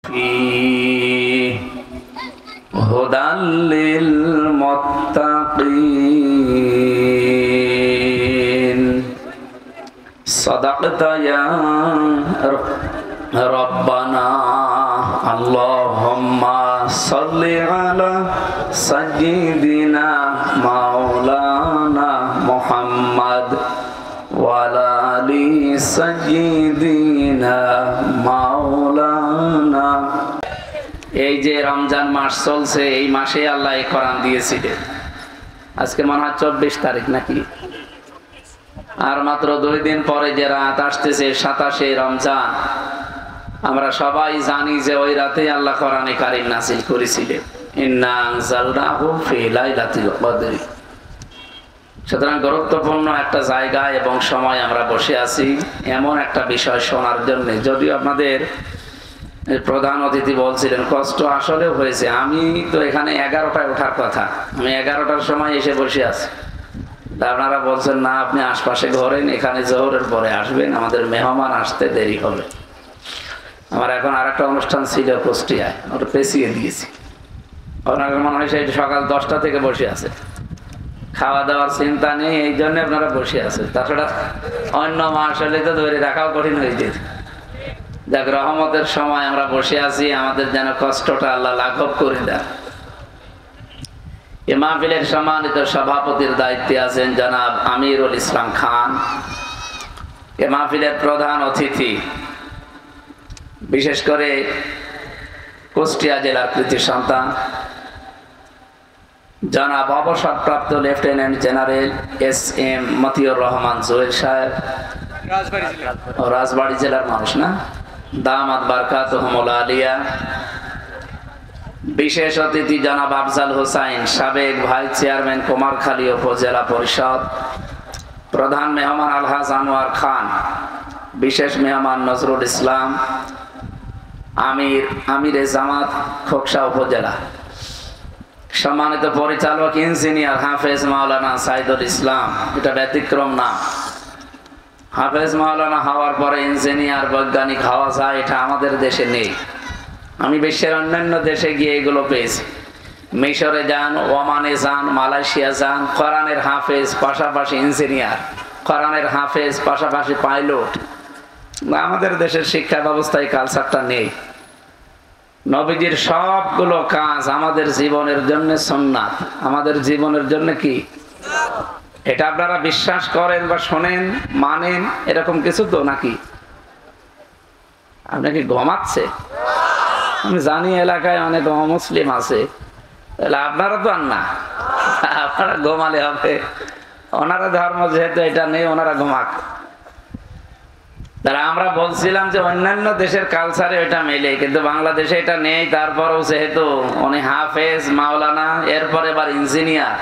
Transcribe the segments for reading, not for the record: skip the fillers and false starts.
فيه هدى للمتقين صدقت يا ربنا اللهم صل على سيدنا مولانا محمد وعلى آل سيدنا مولانا। এই যে রমজান মাস চলছে, এই মাসে আল্লাহ এই কোরআন দিয়েছিলেন। আজকে মনে হয় 24 তারিখ নাকি, আর মাত্র 2 দিন পরে যে রাত আসতেছে 27শে রমজান। আমরা সবাই জানি যে ওই রাতে আল্লাহ কোরআনে কারীম নাযিল করেছিলেন, ইন্না আনজালনাহু ফি লাইলাতিল কদর। সুতরাং গুরুত্বপূর্ণ একটা জায়গা এবং সময় আমরা বসে আছি এমন একটা বিষয় শোনার জন্য। যদিও আপনাদের প্রধান অতিথি বলছিলেন কষ্ট আসলে হয়েছে, আমি তো এখানে 11টায় ওঠার কথা, আমি 11টার সময় এসে বসে আছি। আপনারা বলছেন না আপনি আশপাশে ঘরেন, এখানে জোহরের পরে আসবেন, আমাদের মেহমান আসতে দেরি হবে। আমার এখন আরেকটা অনুষ্ঠান ছিল কুষ্টিয়ায়, ওটা পেছিয়ে দিয়েছি। আপনার মনে হয় সেই সকাল 10টা থেকে বসে আছে, খাওয়া দাওয়ার চিন্তা নেই, এই জন্য আপনারা বসে আছেন। তাছাড়া অন্য মাস হলে তো ধরে রাখাও কঠিন হয়ে যেত। যাক, রহমতের সময় আমরা বসে আছি, আমাদের যেন কষ্টটা আল্লাহ লাঘব করে দেন। এ মাহফিলের সম্মানিত সভাপতির দায়িত্বে আছেন জনাব আমিরুল ইসলাম খান। এ মাহফিলের প্রধান অতিথি, বিশেষ করে কুষ্টিয়া জেলার কৃতি সন্তান জনাব অবসরপ্রাপ্ত lieutenant general SM Motiur Rahman Jewel সাহেব, রাজবাড়ী জেলার মানুষ না, দামাত বারকাতুহুমুল আলিয়া। বিশেষ অতিথি জনাব আফজাল হোসাইন, সাবেক ভাইস চেয়ারম্যান কুমারখালী উপজেলা পরিষদ। প্রধান মেহমান আলহাজ আনোয়ার খান, বিশেষ মেহমান নজরুল ইসলাম, আমিরে জামাত খোকসা উপজেলা। সম্মানিত পরিচালক ইঞ্জিনিয়ার হাফেজ মাওলানা সাইদুল ইসলাম, এটা ব্যতিক্রম না। হাফেজ মাওলানা হওয়ার পরে ইঞ্জিনিয়ার বৈজ্ঞানিক হওয়া যায়, এটা আমাদের দেশে নেই। আমি বিশ্বের অন্যান্য দেশে গিয়ে এগুলো পেয়েছি। মিশরে যান, ওমানে যান, মালয়েশিয়া যান, কোরআনের হাফেজ পাশাপাশি ইঞ্জিনিয়ার, কোরআনের হাফেজ পাশাপাশি পাইলট। আমাদের দেশের শিক্ষা ব্যবস্থায় কালচারটা নেই। নবীজির সবগুলো কাজ আমাদের জীবনের জন্য সুন্নাত, আমাদের জীবনের জন্য কি, এটা আপনারা বিশ্বাস করেন বা শোনেন মানেন এরকম কিছু তো নাকি? আপনাকে ঘুমাচ্ছে? আমি জানি এলাকায় অনেক অমুসলিম আছে, তাহলে আপনারা তো আর না, আপনারা ঘুমালে হবে। ওনারা ধর্ম যেহেতু এটা নেই, ওনারা ঘুমাক। তারা আমরা বলছিলাম যে অন্যান্য দেশের কালচারে এটা মেলে, কিন্তু বাংলাদেশে এটা নেই। তারপরেও যেহেতু উনি হাফেজ মাওলানা, এরপরে এবার ইঞ্জিনিয়ার।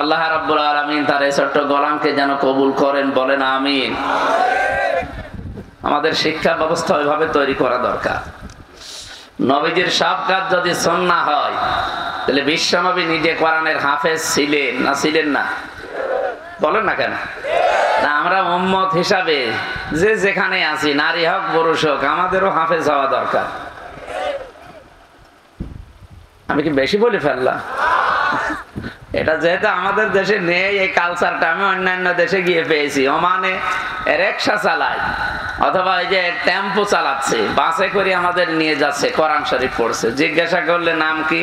আল্লাহ রাব্বুল আলামিন তার এই ছোট্ট গোলামকে যেন কবুল করেন, বলেন আমিন। আমাদের শিক্ষা ব্যবস্থা ওইভাবে তৈরি করা দরকার। নবীজির সব কাজ যদি সুন্নাহ হয়, তাহলে বিশ্বনবী নিজে কোরআনের হাফেজ ছিলেন না ছিলেন না? বলেন না কেন? না, আমরা উম্মত হিসাবে যে যেখানে আছি, নারী হোক পুরুষ হোক, আমাদেরও হাফেজ হওয়া দরকার। আমি কি বেশি বলে ফেললাম? এটা যেহেতু আমাদের দেশে নেই এই কালচারটা, আমি অন্যান্য দেশে গিয়ে পেয়েছি। ওমানে রিকশা চালায় অথবা এই যে টেম্পো চালাচ্ছে, বাসে করে আমাদের নিয়ে যাচ্ছে, কোরআন শরীফ পড়ছে। জিজ্ঞাসা করলে নাম কি?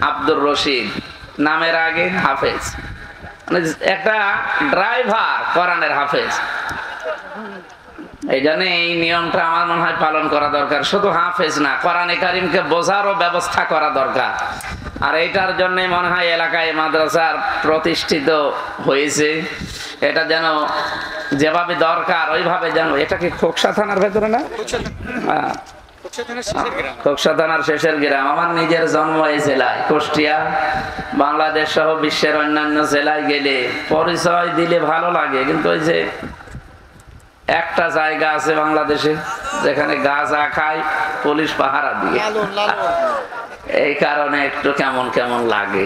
আব্দুর রশিদ, নামের আগে হাফেজ। মানে একটা ড্রাইভার কোরআনের হাফেজ। এই জন্য এই নিয়মটা আমার মনে হয় পালন করা দরকার। শুধু হাফেজ না, কোরআনে কারিমকে বোঝারও ব্যবস্থা করা দরকার। আর এইটার জন্য মনে হয় এলাকায় মাদ্রাসার প্রতিষ্ঠিত হয়েছে। এটা যেন যেভাবে দরকার ওইভাবে যেন। এটা কি খোকসা থানার ভেতরে না? হ্যাঁ, খোকসা থানার শেষের গ্রাম। আমার নিজের জন্ম এই জেলায়, কুষ্টিয়া। বাংলাদেশ সহ বিশ্বের অন্যান্য জেলায় গেলে পরিচয় দিলে ভালো লাগে, কিন্তু ওই যে একটা জায়গা আছে বাংলাদেশে যেখানে গাঁজা খায় পুলিশ পাহারা দিয়ে, এই কারণে একটু কেমন কেমন লাগে।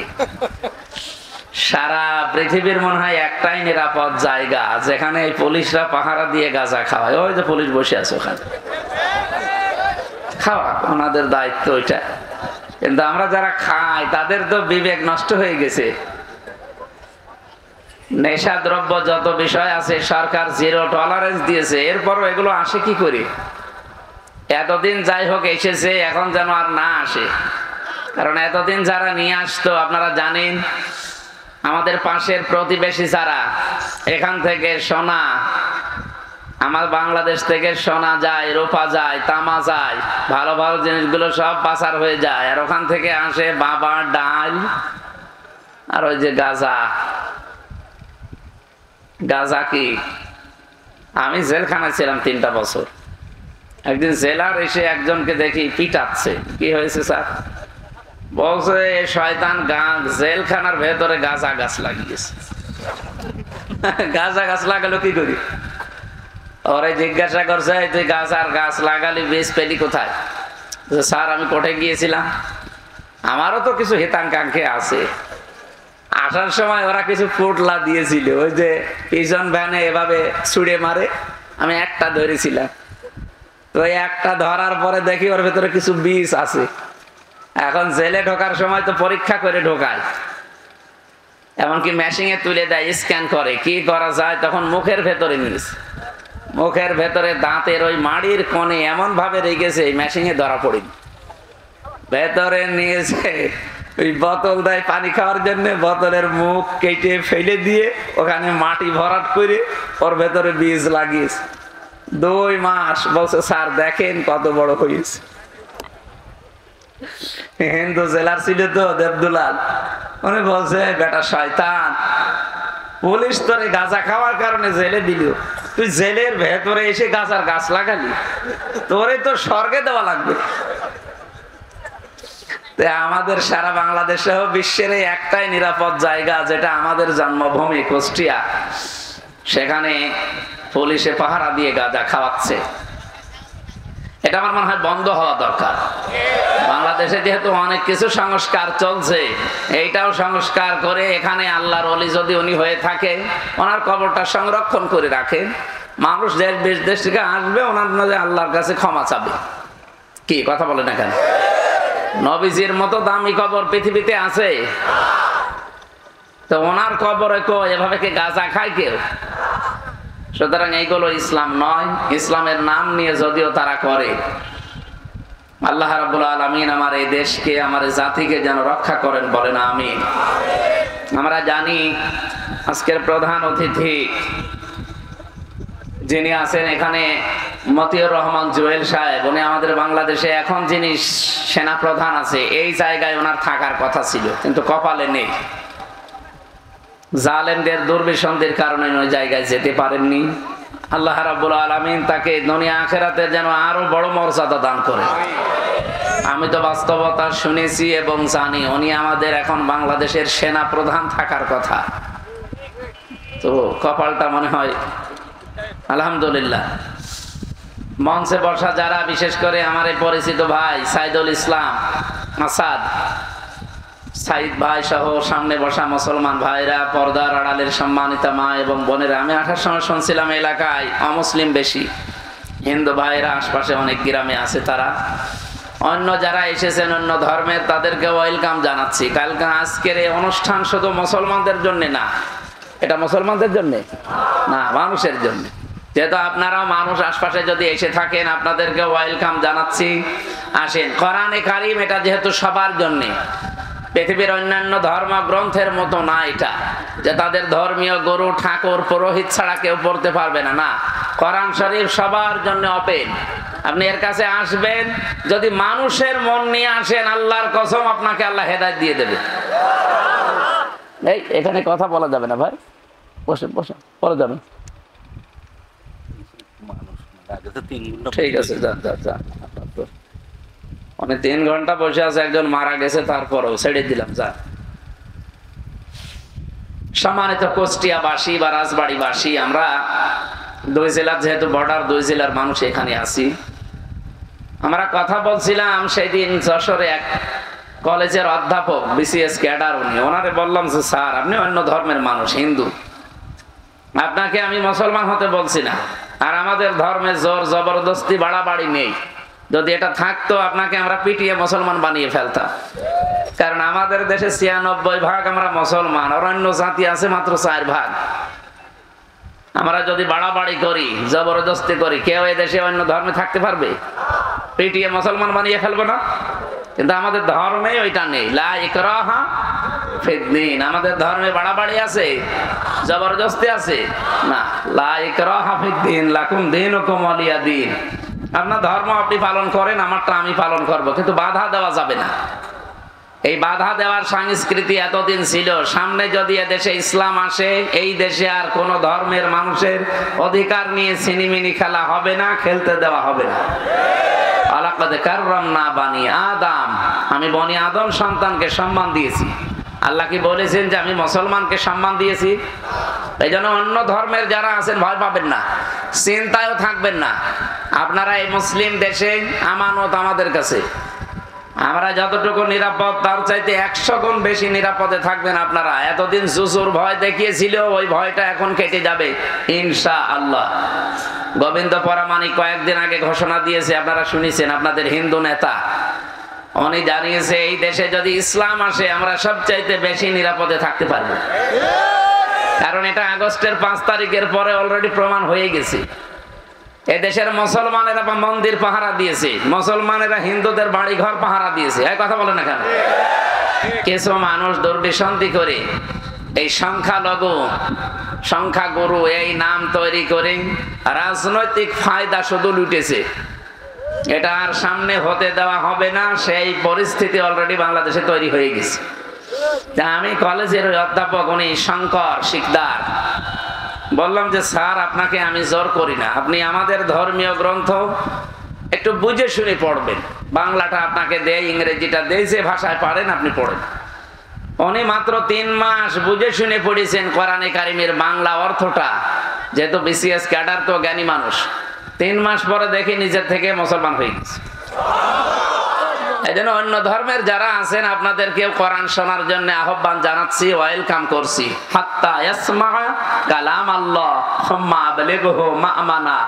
সারা পৃথিবীর মনে হয় একটাই নিরাপদ জায়গা যেখানে এই পুলিশরা পাহারা দিয়ে গাঁজা খাওয়ায়। ওই যে পুলিশ বসে আছে ওখানে। খাওয়া ওনাদের দায়িত্ব ওইটা, কিন্তু আমরা যারা খাই তাদের তো বিবেক নষ্ট হয়ে গেছে। নেশা দ্রব্য যত বিষয় আছে সরকার 0 টলারেন্স দিয়েছে, এরপরও এগুলো আসে কি করে? এতদিন যাই হোক এসেছে, এখন যেন আর না আসে। কারণ এতদিন যারা নিয়ে আসতো আপনারা জানেন, আমাদের পাশের প্রতিবেশী যারা, এখান থেকে সোনা, আমার বাংলাদেশ থেকে সোনা যায়, রূপা যায়, তামা যায়, ভালো ভালো জিনিসগুলো সব পাচার হয়ে যায়, আর ওখান থেকে আসে বাবা, ডাল, আর ওই যে গাঁজা। গাঁজা কি, আমি জেলখানায় ছিলাম 3টা বছর। একদিন জেলার এসে একজনকে দেখি পিটাচ্ছে। কি হয়েছে স্যার? বলছে শয়তান জেলখানার ভেতরে গাঁজা গাছ লাগিয়েছে। গাঁজা গাছ লাগালো কি করি? ওরে জিজ্ঞাসা করছে, তুই গাঁজার গাছ লাগালি, বীজ পেলি কোথায়? স্যার আমি কোর্টে গিয়েছিলাম, আমারও তো কিছু হিতাকাঙ্ক্ষী আছে। আসার সময় ওরা কিছু পোটলা দিয়েছিল, ওই যে পিজন ভ্যানে এভাবে ছুড়ে মারে, আমি একটা ধরেছিলাম। তো একটা ধরার পরে দেখি ওর ভেতরে কিছু বীজ আছে। এখন জেলে ঢোকার সময় তো পরীক্ষা করে ঢোকায়, এমনকি মেশিনে তুলে দেয়, স্ক্যান করে, কি করা যায়। তখন মুখের ভেতরে নিয়েছে, মুখের ভেতরে দাঁতের ওই মাড়ির কোণে এমন ভাবে রেখেছে মেশিনে ধরা পড়েনি। ভেতরে নিয়েছে, ওই বোতল দেয় পানি খাওয়ার জন্য, বোতলের মুখ কেটে ফেলে দিয়ে ওখানে মাটি ভরাট করে ওর ভেতরে বীজ লাগিয়েছে। 2 মাস। বলছে স্যার দেখেন কত বড় হয়েছে। হিন্দু জেলার ছিল তো দেবদুলাল, উনি বলছে বেটা শয়তান, পুলিশ তোরে গাঁজা খাওয়ার কারণে জেলে দিল, তুই জেলের ভেতরে এসে গাঁজার গাছ লাগালি, তোরে তো স্বর্গে দেওয়া লাগবে। আমাদের সারা বাংলাদেশে বিশ্বের একটাই নিরাপদ জায়গা, যেটা আমাদের জন্মভূমি কুষ্টিয়া, সেখানে পুলিশে পাহারা দিয়ে গাঁজা খাওয়াচ্ছে। এটা আমার মনে হয় বন্ধ হওয়া দরকার। বাংলাদেশে যেহেতু অনেক কিছু সংস্কার চলছে, এইটাও সংস্কার করে এখানে আল্লাহর ওলি যদি উনি হয়ে থাকে, ওনার কবরটা সংরক্ষণ করে রাখে, মানুষ দেশ দেশ থেকে আসবে, ওনার আল্লাহর কাছে ক্ষমা চাবে। কি কথা বলে না কেন? নবীজির মতো দামি কবর পৃথিবীতে আছে, তো ওনার কবরে কো এভাবে কি গাঁজা খায় কেউ? সুতরাং এইগুলো ইসলাম নয়। ইসলামের নাম নিয়ে যদিও তারা করে, আল্লাহ রাব্বুল আলামিন আমার এই দেশকে, আমার এই জাতিকে যেন রক্ষা করেন, বলেন আমিন। আমরা জানি আজকের প্রধান অতিথি যিনি আছেন এখানে, মতিউর রহমান জুয়েল সাহেব, উনি আমাদের বাংলাদেশে এখন যিনি সেনা প্রধান আছে, এই জায়গায় ওনার থাকার কথা ছিল, কিন্তু কপালে নেই। জালেমদের দুর্বিসন্ধির কারণে ওই জায়গায় যেতে পারেননি। আল্লাহ রাব্বুল আলামিন তাকে দুনিয়া আখিরাতে যেন আরো বড় মর্যাদা দান করে। আমি তো বাস্তবতা শুনেছি এবং জানি উনি আমাদের এখন বাংলাদেশের সেনা প্রধান থাকার কথা। তো কপালটা মনে হয় আলহামদুলিল্লাহ। মঞ্চে বসা যারা, বিশেষ করে আমার এই পরিচিত ভাই সাইদুল ইসলাম আসাদ, সাইদ ভাই সহ সামনে বসা মুসলমান ভাইরা, পর্দার আড়ালের সম্মানিতা মা এবং বোনেরা, আমি আসার সময় শুনছিলাম এলাকায় অমুসলিম বেশি, হিন্দু ভাইরা আশপাশে অনেক গ্রামে আছে, তারা অন্য যারা এসেছেন অন্য ধর্মের, তাদেরকে ওয়েলকাম জানাচ্ছি। কালকে আজকের এই অনুষ্ঠান শুধু মুসলমানদের জন্য না, এটা মুসলমানদের জন্য না, মানুষের জন্য। যেহেতু আপনারা মানুষ, আশপাশে যদি এসে থাকেন, আপনাদেরকে ওয়েলকাম জানাচ্ছি, আসেন। কোরআনে কারীম এটা যেহেতু সবার জন্য, পৃথিবীর অন্যান্য ধর্মগ্রন্থের মতো না এটা, যে তাদের ধর্মীয় গুরু, ঠাকুর, পুরোহিত ছাড়া কেউ পড়তে পারবে না। না, কোরআন শরীফ সবার জন্য ওপেন। আপনি এর কাছে আসবেন, যদি মানুষের মন নিয়ে আসেন, আল্লাহর কসম আপনাকে আল্লাহ হেদায়েত দিয়ে দেবে। এই এখানে কথা বলা যাবে না ভাই, বসে বসে পরে যাবেন। ঠিক আছে, যান যান যান। মানে 3 ঘন্টা বসে আছে, একজন মারা গেছে, তারপরেও ছেড়ে দিলাম, যা। সম্মানিত কুষ্টিয়াবাসী বা রাজবাড়িবাসী, আমরা 2 জেলার, যেহেতু বর্ডার 2 জেলার মানুষ এখানে আছি। আমরা কথা বলছিলাম সেদিন যশোরে এক কলেজের অধ্যাপক, বিসিএস ক্যাডার, ওনারে বললাম যে স্যার আপনি অন্য ধর্মের মানুষ, হিন্দু, আপনাকে আমি মুসলমান হতে বলছি না, আর আমাদের ধর্মে জোর জবরদস্তি বাড়াবাড়ি নেই, যদি এটা থাকতো আপনাকে আমরা পিটিয়ে মুসলমান বানিয়ে ফেলতাম। কারণ আমাদের দেশে ৯৬% আমরা মুসলমান, আর অন্য জাতি আছে মাত্র 4%। আমরা যদি বাড়াবাড়ি করি, জবরদস্তি করি, কেউ এই দেশে অন্য ধর্মে থাকতে পারবে? পিটিয়ে মুসলমান বানিয়ে ফেলবো না? কিন্তু আমাদের ধর্মে ওইটা নেই, লা ইকরাহা ফিদ্দীন। আমাদের ধর্মে বাড়াবাড়ি আছে, জবরদস্তি আছে না। লা ইকরাহা ফিদ্দীন, লাকুম দীনুকুম ওয়ালিয়া দীন। আপনার ধর্ম আপনি পালন করেন, আমারটা আমি পালন করব, কিন্তু বাধা দেওয়া যাবে না। এই বাধা দেওয়ার সংস্কৃতি এতদিন ছিল। সামনে যদি এদেশে ইসলাম আসে, এই দেশে আর কোন ধর্মের মানুষের অধিকার নিয়ে ছিনিমিনি খেলা হবে না, খেলতে দেওয়া হবে না। আলাকাদ কাররামনা বানি আদম, আমি বনি আদম সন্তানকে সম্মান দিয়েছি। আল্লাহ কি বলেছেন যে আমি মুসলমানকে সম্মান দিয়েছি? এই জন্য অন্য ধর্মের যারা আছেন ভয় পাবেন না, চিন্তায়ও থাকবেন না। আপনারা এই মুসলিম দেশে আমানত আমাদের কাছে। আমরা যতটুকু নিরাপদ তার চাইতে 100 গুণ বেশি নিরাপদে থাকবেন আপনারা। এতদিন জুজুর ভয় দেখিয়েছিল, ওই ভয়টা এখন কেটে যাবে ইনশাআল্লাহ। গোবিন্দ পরামানিক কয়েকদিন আগে ঘোষণা দিয়েছে, আপনারা শুনেছেন, আপনাদের হিন্দু নেতা। উনি জানিয়েছে এই দেশে যদি ইসলাম আসে আমরা সবচাইতে বেশি নিরাপদে থাকতে পারবো। কারণ এটা আগস্টের 5 তারিখের পরে অলরেডি প্রমাণ হয়ে গেছে। এদেশের মুসলমানেরা মন্দির পাহারা দিয়েছে, মুসলমানেরা হিন্দুদের বাড়ি ঘর পাহারা দিয়েছে। এই কথা বলে না কেন? কিছু মানুষ দুর্বিসন্ধি করে এই সংখ্যাগুরু এই নাম তৈরি করে রাজনৈতিক ফায়দা শুধু লুটেছে। এটা আর সামনে হতে দেওয়া হবে না। সেই পরিস্থিতি অলরেডি বাংলাদেশে তৈরি হয়ে গেছে। আমি কলেজের অধ্যাপক, উনি শঙ্কর শিকদার, বললাম যে স্যার আপনাকে আমি জোর করি না, আপনি আমাদের ধর্মীয় গ্রন্থ একটু বুঝে শুনে পড়বেন। বাংলাটা আপনাকে দেয়, ইংরেজিটা দেয়, যে ভাষায় পারেন আপনি পড়েন। উনি মাত্র 3 মাস বুঝে শুনে পড়েছেন কোরআনে কারিমের বাংলা অর্থটা। যেহেতু বিসিএস ক্যাডার, তো জ্ঞানী মানুষ। 3 মাস পরে দেখি নিজের থেকে মুসলমান হয়ে গেছে। এই জন্য অন্য ধর্মের যারা আছেন আপনাদেরকেও কোরআন শোনার জন্য আহ্বান জানাচ্ছি, ওয়েলকাম করছি। হাত্তা ইয়াসমা কালাম আল্লাহ সুম্মা আবলিগহু মা'মানা।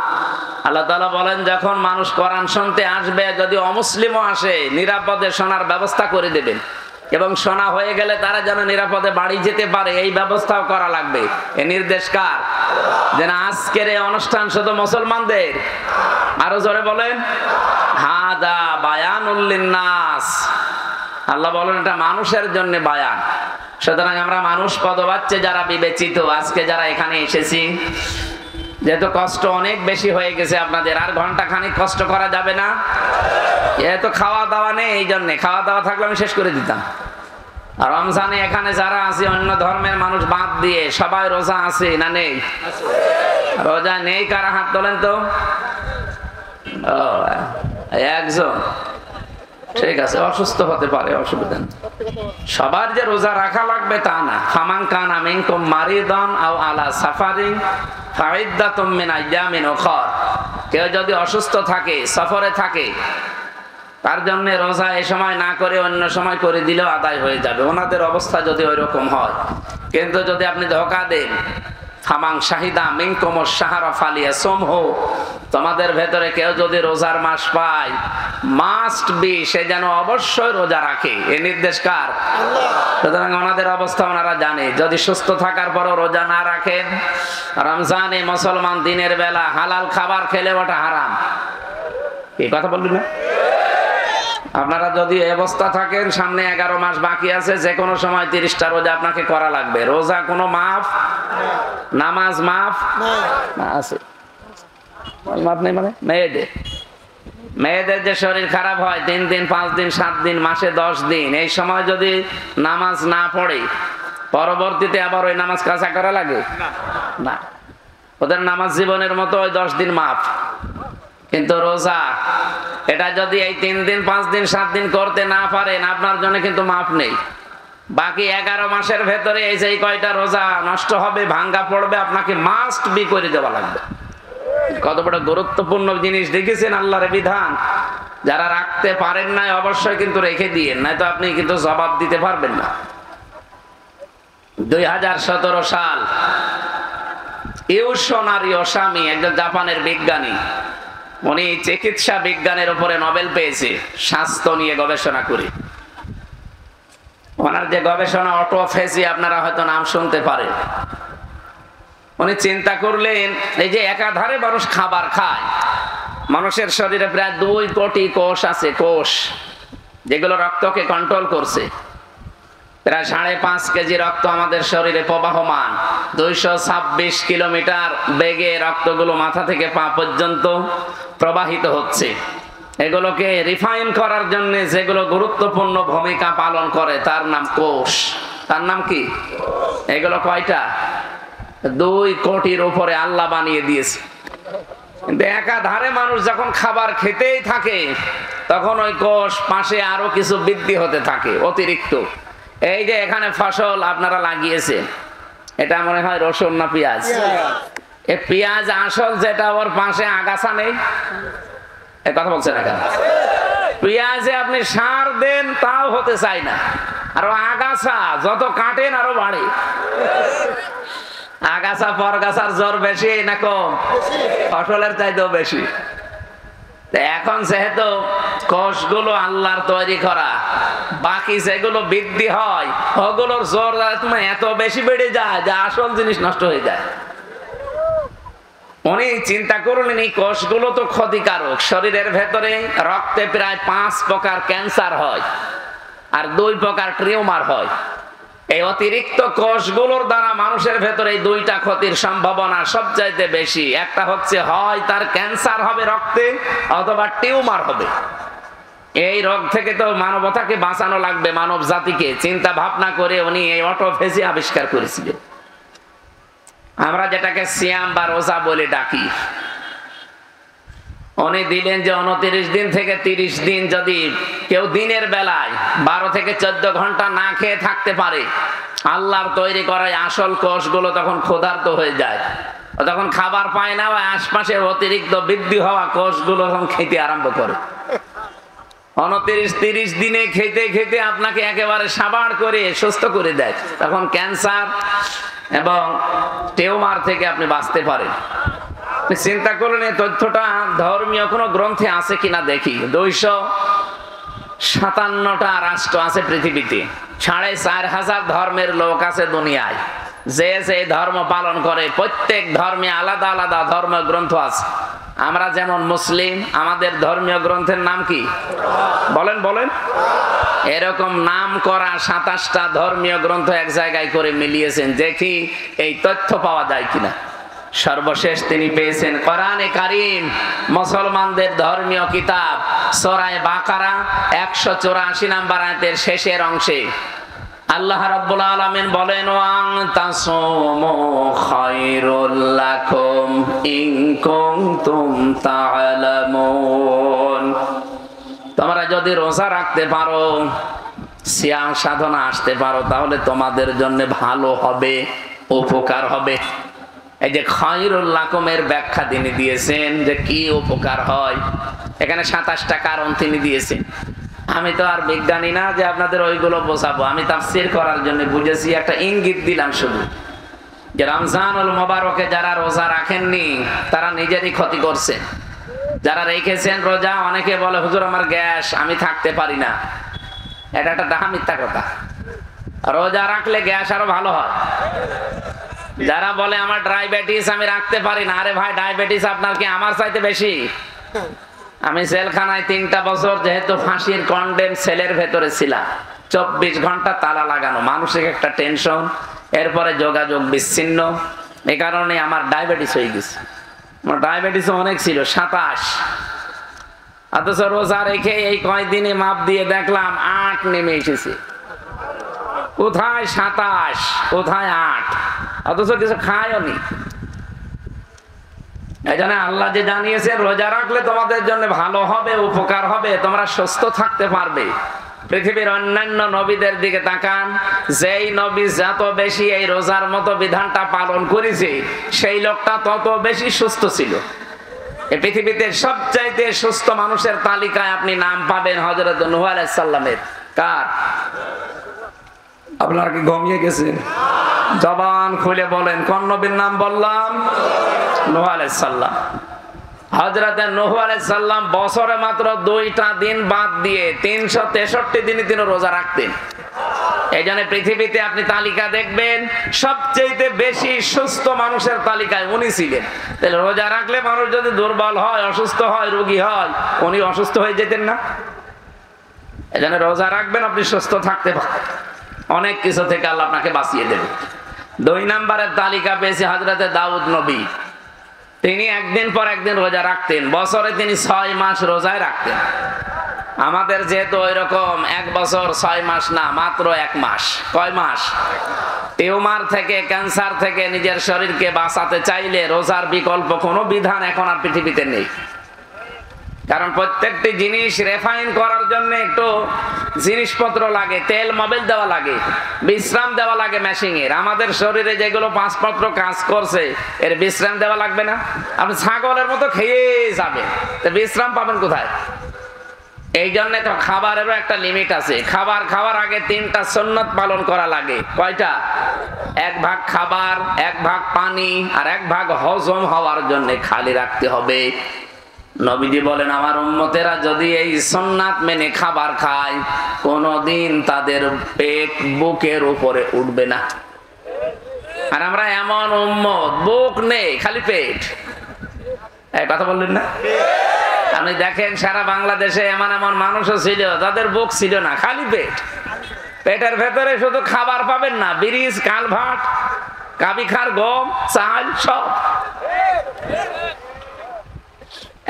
আল্লাহ তাআলা বলেন, যখন মানুষ কোরআন শুনতে আসবে, যদি অমুসলিমও আসে, নিরাপদে শোনার ব্যবস্থা করে দেবেন। এবং শোনা হয়ে গেলে তারা যেন নিরাপদে বাড়ি যেতে পারে, এই ব্যবস্থাও করা লাগবে। এই নির্দেশ কার? যেন আজকের এই অনুষ্ঠান শুধু মুসলমানদের। আরো জোরে বলেন, হাদা বায়ানুল লিন্নাস। আল্লাহ বলেন এটা মানুষের জন্য বায়ান। সুতরাং আমরা মানুষ পদবাচ্চে যারা বিবেচিত, আজকে যারা এখানে এসেছি, যেহেতু কষ্ট অনেক বেশি হয়ে গেছে আপনাদের, আর ঘন্টা খানিক কষ্ট করা যাবে না। এত খাওয়া দাওয়া নেই, এই জন্যে। খাওয়া দাওয়া থাকলে আমি শেষ করে দিতাম। আর রমজানে এখানে যারা আছে অন্য ধর্মের মানুষ বাদ দিয়ে, সবাই রোজা আছে না নেই? রোজা নেই কারা? হাত তোলেন তো। একজন, ঠিক আছে, অসুস্থ হতে পারে, অসুবিধা নেই। সবার যে রোজা রাখা লাগবে তা না। ফামান কানা মিনকুম মারিদান আও আলা সাফারিন ফাইদ্দাতুম মিন আইয়ামিন উখর। কেউ যদি অসুস্থ থাকে, সফরে থাকে, তার জন্য রোজা এই সময় না করে অন্য সময় করে দিলেও আদায় হয়ে যাবে, ওনাদের অবস্থা যদি ওই রকম হয়। কিন্তু যদি আপনি ধোঁকা দেন, ফামান শাহিদা মিনকুম আশ-শাহরা ফালিয়াসুমহু, তোমাদের ভেতরে কেউ যদি রোজার মাস পায়, মাস্ট বি, সে যেন অবশ্যই রোজা রাখে। এই নির্দেশ কার? সুতরাং ওনাদের অবস্থা ওনারা জানে। যদি সুস্থ থাকার পরও রোজা না রাখেন, রমজানে মুসলমান দিনের বেলা হালাল খাবার খেলে ওটা হারাম। এই কথা বললেন না? আপনারা যদি এই অবস্থা থাকেন, সামনে 11 মাস বাকি আছে, যে কোনো সময় 30টা রোজা আপনাকে করা লাগবে। রোজা কোনো মাফ, নামাজ মাফ না? আছে মাফ নেই মানে? মেয়েদের যে শরীর খারাপ হয় 3 দিন, 5 দিন, 7 দিন, মাসে 10 দিন, এই সময় যদি নামাজ না পড়ে, পরবর্তীতে আবার ওই নামাজ কাজা করা লাগে না। ওদের নামাজ জীবনের মতো ওই 10 দিন মাফ। কিন্তু রোজা, এটা যদি এই 3 দিন, 5 দিন, 7 দিন করতে না পারেন, আপনার জন্য কিন্তু মাফ নেই। বাকি 11 মাসের ভেতরে এই যে কয়টা রোজা নষ্ট হবে, ভাঙ্গা পড়বে, আপনাকে মাস্ট বি করে দেওয়া লাগবে। কত বড় গুরুত্বপূর্ণ জিনিস দেখেছেন আল্লাহর বিধান। যারা রাখতে পারেন নাই অবশ্যই কিন্তু রেখে দিয়েন, নাই তো আপনি কিন্তু জবাব দিতে পারবেন না। 2017 সাল, ইউশোনারি ওসামি, একজন জাপানের বিজ্ঞানী, উনি চিকিৎসা বিজ্ঞানের উপরে নোবেল পেয়েছে স্বাস্থ্য নিয়ে গবেষণা করে। ওনার যে গবেষণা অটোফেজি, আপনারা হয়তো নাম শুনতে পারেন। উনি চিন্তা করলেন এই যে একাধারে মানুষ খাবার খায়, মানুষের শরীরে প্রায় 2 কোটি কোষ আছে, কোষ যেগুলো রক্তকে কন্ট্রোল করছে। প্রায় 5.5 কেজি রক্ত আমাদের শরীরে প্রবাহমান, 226 কিলোমিটার বেগে রক্তগুলো মাথা থেকে পা পর্যন্ত প্রবাহিত হচ্ছে। এগুলোকে রিফাইন করার জন্য যেগুলো গুরুত্বপূর্ণ ভূমিকা পালন করে তার নাম কোষ। তার নাম কি? এগুলো কয়টা? 2 কোটির উপরে আল্লাহ বানিয়ে দিয়েছে। কিন্তু একাধারে মানুষ যখন খাবার খেতেই থাকে তখন ওই কোষ পাশে আরো কিছু বৃদ্ধি হতে থাকে অতিরিক্ত। এই যে এখানে ফসল আপনারা লাগিয়েছেন, এটা মনে হয় রসুন না পেঁয়াজ? এই পেঁয়াজ আসল যেটা, ওর পাশে আগাছা নেই? এই কথা বলছেন না কেন? পেঁয়াজে আপনি সার দেন তাও হতে চায় না, আর আগাছা যত কাটেন আরো বাড়ে। আগাছা পরগাছার জ্বর বেশি না কম? ফসলের চাইতেও বেশি। এখন যেহেতু কোষগুলো আল্লাহর তৈরি করা, বাকি যেগুলো বৃদ্ধি হয় ওগুলোর জ্বর তুমি এত বেশি বেড়ে যায় যে আসল জিনিস নষ্ট হয়ে যায়। উনি চিন্তা করলেন এই কোষগুলো তো ক্ষতিকারক। শরীরের ভেতরে রক্তে প্রায় 5 প্রকার ক্যান্সার হয় আর 2 প্রকার টিউমার হয়। এই অতিরিক্ত কোষগুলোর দ্বারা মানুষের ভেতরে এই 2টা ক্ষতির সম্ভাবনা সবচাইতে বেশি। একটা হচ্ছে হয় তার ক্যান্সার হবে রক্তে, অথবা টিউমার হবে। এই রোগ থেকে তো মানবতাকে বাঁচানো লাগবে, মানব জাতিকে। চিন্তা ভাবনা করে উনি এই অটোফেজি আবিষ্কার করেছিলেন। আমরা যেটাকে সিয়াম বা রোজা বলে ডাকি। উনি দিলেন যে 29 দিন থেকে 30 দিন যদি কেউ দিনের বেলায় 12 থেকে 14 ঘন্টা না খেয়ে থাকতে পারে, আল্লাহর তৈরি করা আসল কোষগুলো তখন ক্ষুধার্ত হয়ে যায়, তখন খাবার পায় না, ওই আশপাশে অতিরিক্ত বৃদ্ধি হওয়া কোষগুলো তখন খেতে আরম্ভ করে। 29-30 দিনে খেতে খেতে আপনাকে একেবারে সাবাড় করে সুস্থ করে দেয়। তখন ক্যান্সার এবং টিউমার থেকে আপনি বাঁচতে পারেন। চিন্তা করলেন এই তথ্যটা ধর্মীয় কোনো গ্রন্থে আছে কিনা দেখি। 257টা রাষ্ট্র আছে পৃথিবীতে, 4500 ধর্মের লোক আছে দুনিয়ায়। যে যে ধর্ম পালন করে প্রত্যেক ধর্মে আলাদা আলাদা ধর্মীয় গ্রন্থ আছে। আমরা যেমন মুসলিম, আমাদের ধর্মীয় গ্রন্থের নাম কি? বলেন বলেন। এরকম নাম করা 27টা ধর্মীয় গ্রন্থ এক জায়গায় করে মিলিয়েছেন, দেখি এই তথ্য পাওয়া যায় কিনা। সর্বশেষ তিনি পেয়েছেন কোরআনে কারীম, মুসলমানদের ধর্মীয় কিতাব, সূরা বাকারা 184 নম্বর আয়াতের শেষের অংশে আল্লাহ রাব্বুল আলামিন বলেন, ওয়াং তাসুমু খায়রুল লাকুম ইন কুনতুম তা'লামুন। তোমরা যদি রোজা রাখতে পারো, সিয়াম সাধনা আসতে পারো, তাহলে তোমাদের জন্য ভালো হবে, উপকার হবে। এই যে খায়রুল লাকুমের ব্যাখ্যা তিনি দিয়েছেন যে কি উপকার হয়। এখানে 27টা কারণ তিনি দিয়েছেন। আমি তো আর বিজ্ঞানী না যে আপনাদের ওইগুলো বোঝাবো। আমি তাফসীর করার জন্য বুঝেছি, একটা ইঙ্গিত দিলাম শুধু, যে রমজানুল মুবারকে যারা রোজা রাখেননি তারা নিজেরই ক্ষতি করছে। যারা রেখেছেন রোজা, অনেকে বলে হুজুর আমার গ্যাস, আমি থাকতে পারি না। এটা একটা ডাহা মিথ্যা কথা। রোজা রাখলে গ্যাস আরো ভালো হয়। যারা বলে আমার ডায়াবেটিস, আমি রাখতে পারি না, আরে ভাই ডায়াবেটিস আপনার কি আমার চাইতে বেশি? আমি জেলখানায় 3টা বছর যেহেতু ফাঁসির কন্ডেম সেলের ভেতরে ছিলাম, 24 ঘন্টা তালা লাগানো, মানসিক একটা টেনশন, এরপরে যোগাযোগ বিচ্ছিন্ন, এই কারণে আমার ডায়াবেটিস হয়ে গেছে। আমার ডায়াবেটিস অনেক ছিল 27, অথচ রোজা রেখে এই কয়দিনে মাপ দিয়ে দেখলাম 8 নেমে এসেছে। কোথায় 27, কোথায় 8, অথচ কিছু খায়ও নি। এই জন্য আল্লাহ যে জানিয়েছে রোজা রাখলে তোমাদের জন্য ভালো হবে, উপকার হবে, তোমরা সুস্থ থাকতে পারবে। পৃথিবীর অন্যান্য নবীদের দিকে তাকান, যেই নবী যত বেশি এই রোজার মতো বিধানটা পালন করেছে সেই লোকটা তত বেশি সুস্থ ছিল। এই পৃথিবীতে সবচাইতে সুস্থ মানুষের তালিকায় আপনি নাম পাবেন হযরত নূহ আলাইহিস সালামের। কার? আপনারা কি ঘুমিয়ে গেছেন? জবান খুলে বলেন, কোন নবীর নাম বললাম? নূহ আলাইহিস সালাম। হযরতে নূহ আলাইহিস সালাম বছরে মাত্র 2টা দিন বাদ দিয়ে 363 দিনই তিনি রোজা রাখতেন। এই জন্য পৃথিবীতে আপনি তালিকা দেখবেন সবচেয়ে বেশি সুস্থ মানুষের তালিকায় উনি ছিলেন। তাহলে রোজা রাখলে মানুষ যদি দুর্বল হয়, অসুস্থ হয়, রোগী হয়, উনি অসুস্থ হয়ে যেতেন না? এই জন্য রোজা রাখবেন, আপনি সুস্থ থাকতে পারেন, অনেক কিছু থেকে আল্লাহ আপনাকে বাঁচিয়ে দেবে। 2 নম্বরের তালিকা পেয়েছে হযরতে দাউদ নবী। তিনি একদিন পর একদিন রোজা রাখতেন, বছরে তিনি 6 মাস রোজায় রাখতেন। আমাদের যেহেতু ওই রকম 1 বছর 6 মাস না, মাত্র 1 মাস। কয় মাস? টিউমার থেকে, ক্যান্সার থেকে নিজের শরীরকে বাঁচাতে চাইলে রোজার বিকল্প কোনো বিধান এখন আর পৃথিবীতে নেই। কারণ প্রত্যেকটি জিনিস রেফাইন করার জন্য একটু জিনিসপত্র লাগে, তেল মোবিল দেওয়া লাগে, বিশ্রাম দেওয়া লাগে মেশিনের। আমাদের শরীরে যেগুলো 5 পত্র কাজ করছে, এর বিশ্রাম দেওয়া লাগবে না? আপনি ছাগলের মতো খেয়ে যাবেন, তো বিশ্রাম পাবেন কোথায়? এই জন্য তো খাবারেরও একটা লিমিট আছে। খাবার খাওয়ার আগে 3টা সুন্নত পালন করা লাগে। কয়টা? 1 ভাগ খাবার, 1 ভাগ পানি, আর 1 ভাগ হজম হওয়ার জন্য খালি রাখতে হবে। নবীজি বলেন, আমার উম্মতেরা যদি এই সুন্নাত মেনে খাবার খায়, কোনদিন তাদের পেট বুকের উপরে উঠবে না। আর আমরা এমন উম্মত, বুক নেই, খালি পেট। এই কথা বললেন না? আপনি দেখেন সারা বাংলাদেশে এমন এমন মানুষও ছিল যাদের বুক ছিল না, খালি পেট। পেটের ভেতরে শুধু খাবার পাবেন না, ব্রিজ, কালভার্ট, কাবিখার, গম, চাল, সব।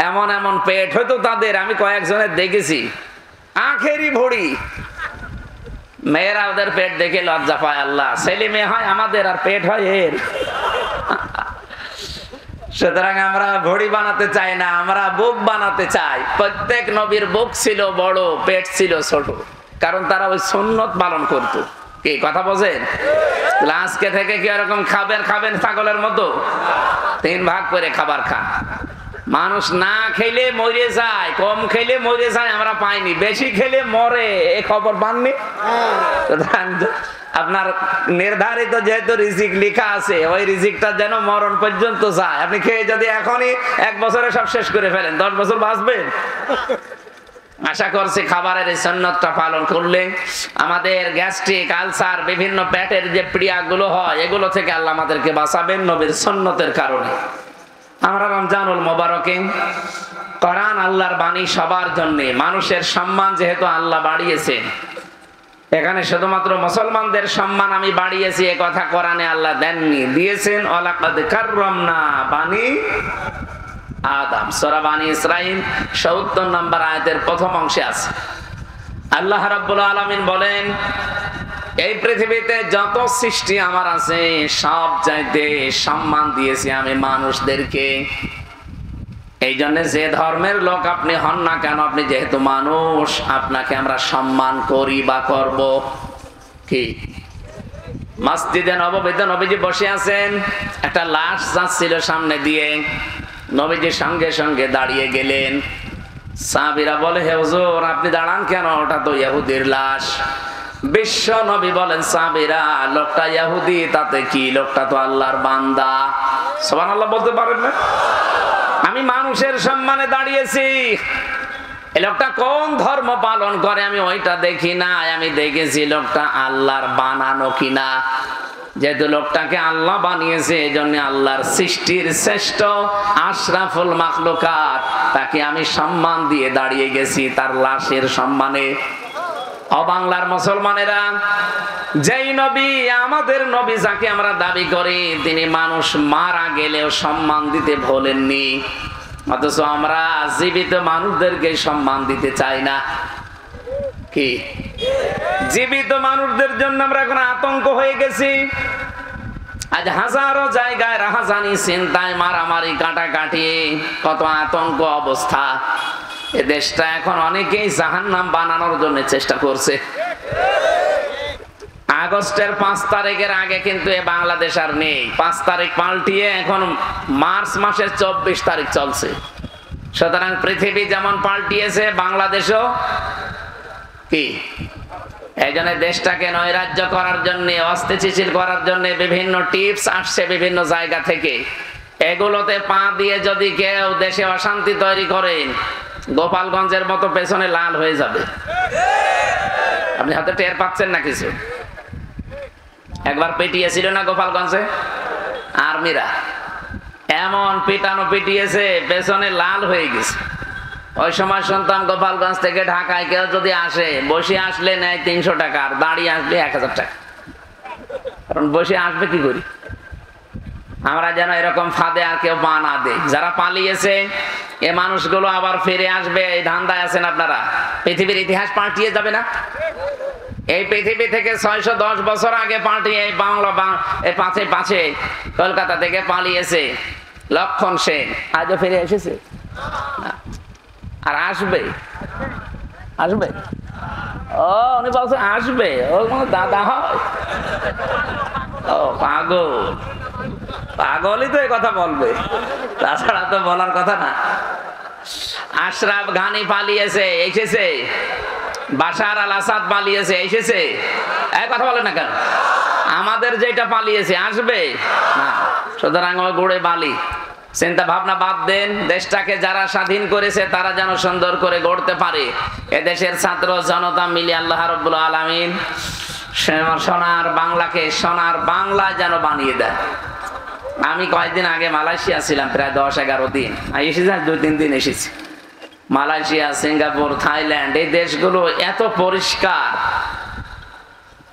এমন এমন পেট হয়তো তাদের, আমি কয়েকজনের দেখেছি, আখেরি ভড়ি। মেয়েরা ওদের পেট দেখে লজ্জা পায়। আল্লাহ, ছেলে মেয়ে হয় আমাদের আর পেট হয় এর। সুতরাং আমরা ভড়ি বানাতে চাই না, আমরা বুক বানাতে চাই। প্রত্যেক নবীর বুক ছিল বড়, পেট ছিল ছোট, কারণ তারা ওই সুন্নত পালন করত। কি কথা বোঝেন? আজকে থেকে কি এরকম খাবেন ছাগলের মতো? 3 ভাগ করে খাবার খান। মানুষ না খেলে মরে যায়, কম খেলে মরে যায় আমরা পাইনি, বেশি খেলে মরে, এই খবর পাননি? আপনার নির্ধারিত যেহেতু রিজিক লেখা আছে, ওই রিজিকটা যেন মরণ পর্যন্ত যায়। আপনি খেয়ে যদি এখনই 1 বছরে সব শেষ করে ফেলেন, 10 বছর বাঁচবেন? আশা করছি খাবারের এই সুন্নতটা পালন করলে আমাদের গ্যাস্ট্রিক, আলসার, বিভিন্ন পেটের যে পীড়াগুলো হয়, এগুলো থেকে আল্লাহ আমাদেরকে বাঁচাবেন নবীর সুন্নতের কারণে। আমরা রমজানুল মোবারকে কোরআন আল্লাহর বাণী সবার জন্য, মানুষের সম্মান যেহেতু আল্লাহ বাড়িয়েছেন, এখানে শুধুমাত্র মুসলমানদের সম্মান আমি বাড়িয়েছি এ কথা কোরআনে আল্লাহ দেননি, দিয়েছেন ওয়ালাকাদ কাররামনা বানি আদম। সূরা বানি ইসরাঈল ৭০ নম্বর আয়াতের প্রথম অংশে আছে। আল্লাহ রাব্বুল আলামিন বলেন, এই পৃথিবীতে যত সৃষ্টি আমার আছে সব চাইতে সম্মান দিয়েছি আমি মানুষদেরকে। এই জন্য যে ধর্মের লোক আপনি হন না কেন, আপনি যেহেতু মানুষ, আপনাকে আমরা সম্মান করি বা করব। কি? মসজিদে নববীতে নবীজি বসে আছেন, একটা লাশ যাচ্ছিল সামনে দিয়ে, নবীজি সঙ্গে সঙ্গে দাঁড়িয়ে গেলেন। সাহাবীরা বলে, হে হুজুর আপনি দাঁড়ান কেন? ওটা তো ইহুদির লাশ। বিশ্ব নবী বলেন, সাহাবীরা লোকটা ইহুদি তাতে কি, লোকটা তো আল্লাহর বান্দা। সুবহানাল্লাহ বলতে পারেন না? আমি মানুষের সম্মানে দাঁড়িয়েছি। এই লোকটা কোন ধর্ম পালন করে আমি ওইটা দেখি না, আমি দেখেছি লোকটা আল্লাহর বানানো কিনা। যেহেতু লোকটাকে আল্লাহ বানিয়েছে, এই জন্য আল্লাহর সৃষ্টির শ্রেষ্ঠ আশরাফুল মাখলুকাত, তাকে আমি সম্মান দিয়ে দাঁড়িয়ে গেছি তার লাশের সম্মানে। বাংলার মুসলমানেরা, যেই নবী আমাদের নবী যাকে আমরা দাবি করি, তিনি মানুষ মারা গেলেও সম্মান দিতে ভোলেননি, অথচ আমরা জীবিত মানুষদেরকে সম্মান দিতে চাই না। কি? জীবিত মানুষদের জন্য আমরা এখন আতঙ্ক হয়ে গেছি। আজ হাজারো জায়গায় রাহাজানি, চিন্তায়, মারামারি, কাটাকাটি, কত আতঙ্ক অবস্থা। এ দেশটা এখন অনেকেই জাহান্নাম বানানোর জন্য চেষ্টা করছে। আগস্টের 5 তারিখের আগে কিন্তু এ বাংলাদেশ আর নেই। 5 তারিখ পাল্টিয়ে এখন মার্চ মাসের 24 তারিখ চলছে। সুতরাং পৃথিবী যেমন পাল্টিয়েছে, বাংলাদেশও কি? এই জন্য দেশটাকে নৈরাজ্য করার জন্য, অস্থিতিশীল করার জন্য বিভিন্ন টিপস আসছে বিভিন্ন জায়গা থেকে। এগুলোতে পা দিয়ে যদি কেউ দেশে অশান্তি তৈরি করেন, গোপালগঞ্জের মতো পেছনে লাল হয়ে যাবে। আপনি হাতে টের পাচ্ছেন না কিছু? একবার পিটিয়েছিল না গোপালগঞ্জে আর্মিরা, এমন পিটানো পিটিয়েছে পেছনে লাল হয়ে গেছে। ওই সময় শুনতাম গোপালগঞ্জ থেকে ঢাকায় কেউ যদি আসে, বসে আসলে নেয় 300 টাকা, আর দাঁড়িয়ে আসলে 1000 টাকা। কারণ বসে আসবে কি করি আমরা, যেন এরকম ফাঁদে আর কেউ পা না দেয়। যারা পালিয়েছে এ মানুষগুলো আবার ফিরে আসবে, এই ধান্দায় আছেন আপনারা। পৃথিবীর ইতিহাস পাল্টিয়ে যাবে না? এই পৃথিবী থেকে 610 বছর আগে পাল্টিয়ে এই পাঁচে কলকাতা থেকে পালিয়েছে লক্ষণ সেন, আজও ফিরে এসেছে আর আসবে। আসবে ও উনি বলছে আসবে, ও কোনো দাদা হয়? ও পাগল, পাগলই তো এই কথা বলবে, তাছাড়া তো বলার কথা না। আশরাফ ঘানি পালিয়েছে, এসেছে। বাশার আল আসাদ পালিয়েছে, এসেছে। এই কথা বলে না কেন? আমাদের যেটা পালিয়েছে আসবে না। সুতরাং ওই গুড়ে বালি চিন্তা ভাবনা বাদ দেন। দেশটাকে যারা স্বাধীন করেছে তারা যেন সুন্দর করে গড়তে পারে। এদেশের ছাত্র জনতা মিলে আল্লাহ রাব্বুল আলামিন সোনার বাংলাকে সোনার বাংলা যেন বানিয়ে দেয়। আমি কয়েকদিন আগে মালয়েশিয়া ছিলাম, প্রায় 10-11 দিন এসেছি, 2-3 দিন এসেছি। মালয়েশিয়া, সিঙ্গাপুর, থাইল্যান্ড, এই দেশগুলো এত পরিষ্কার,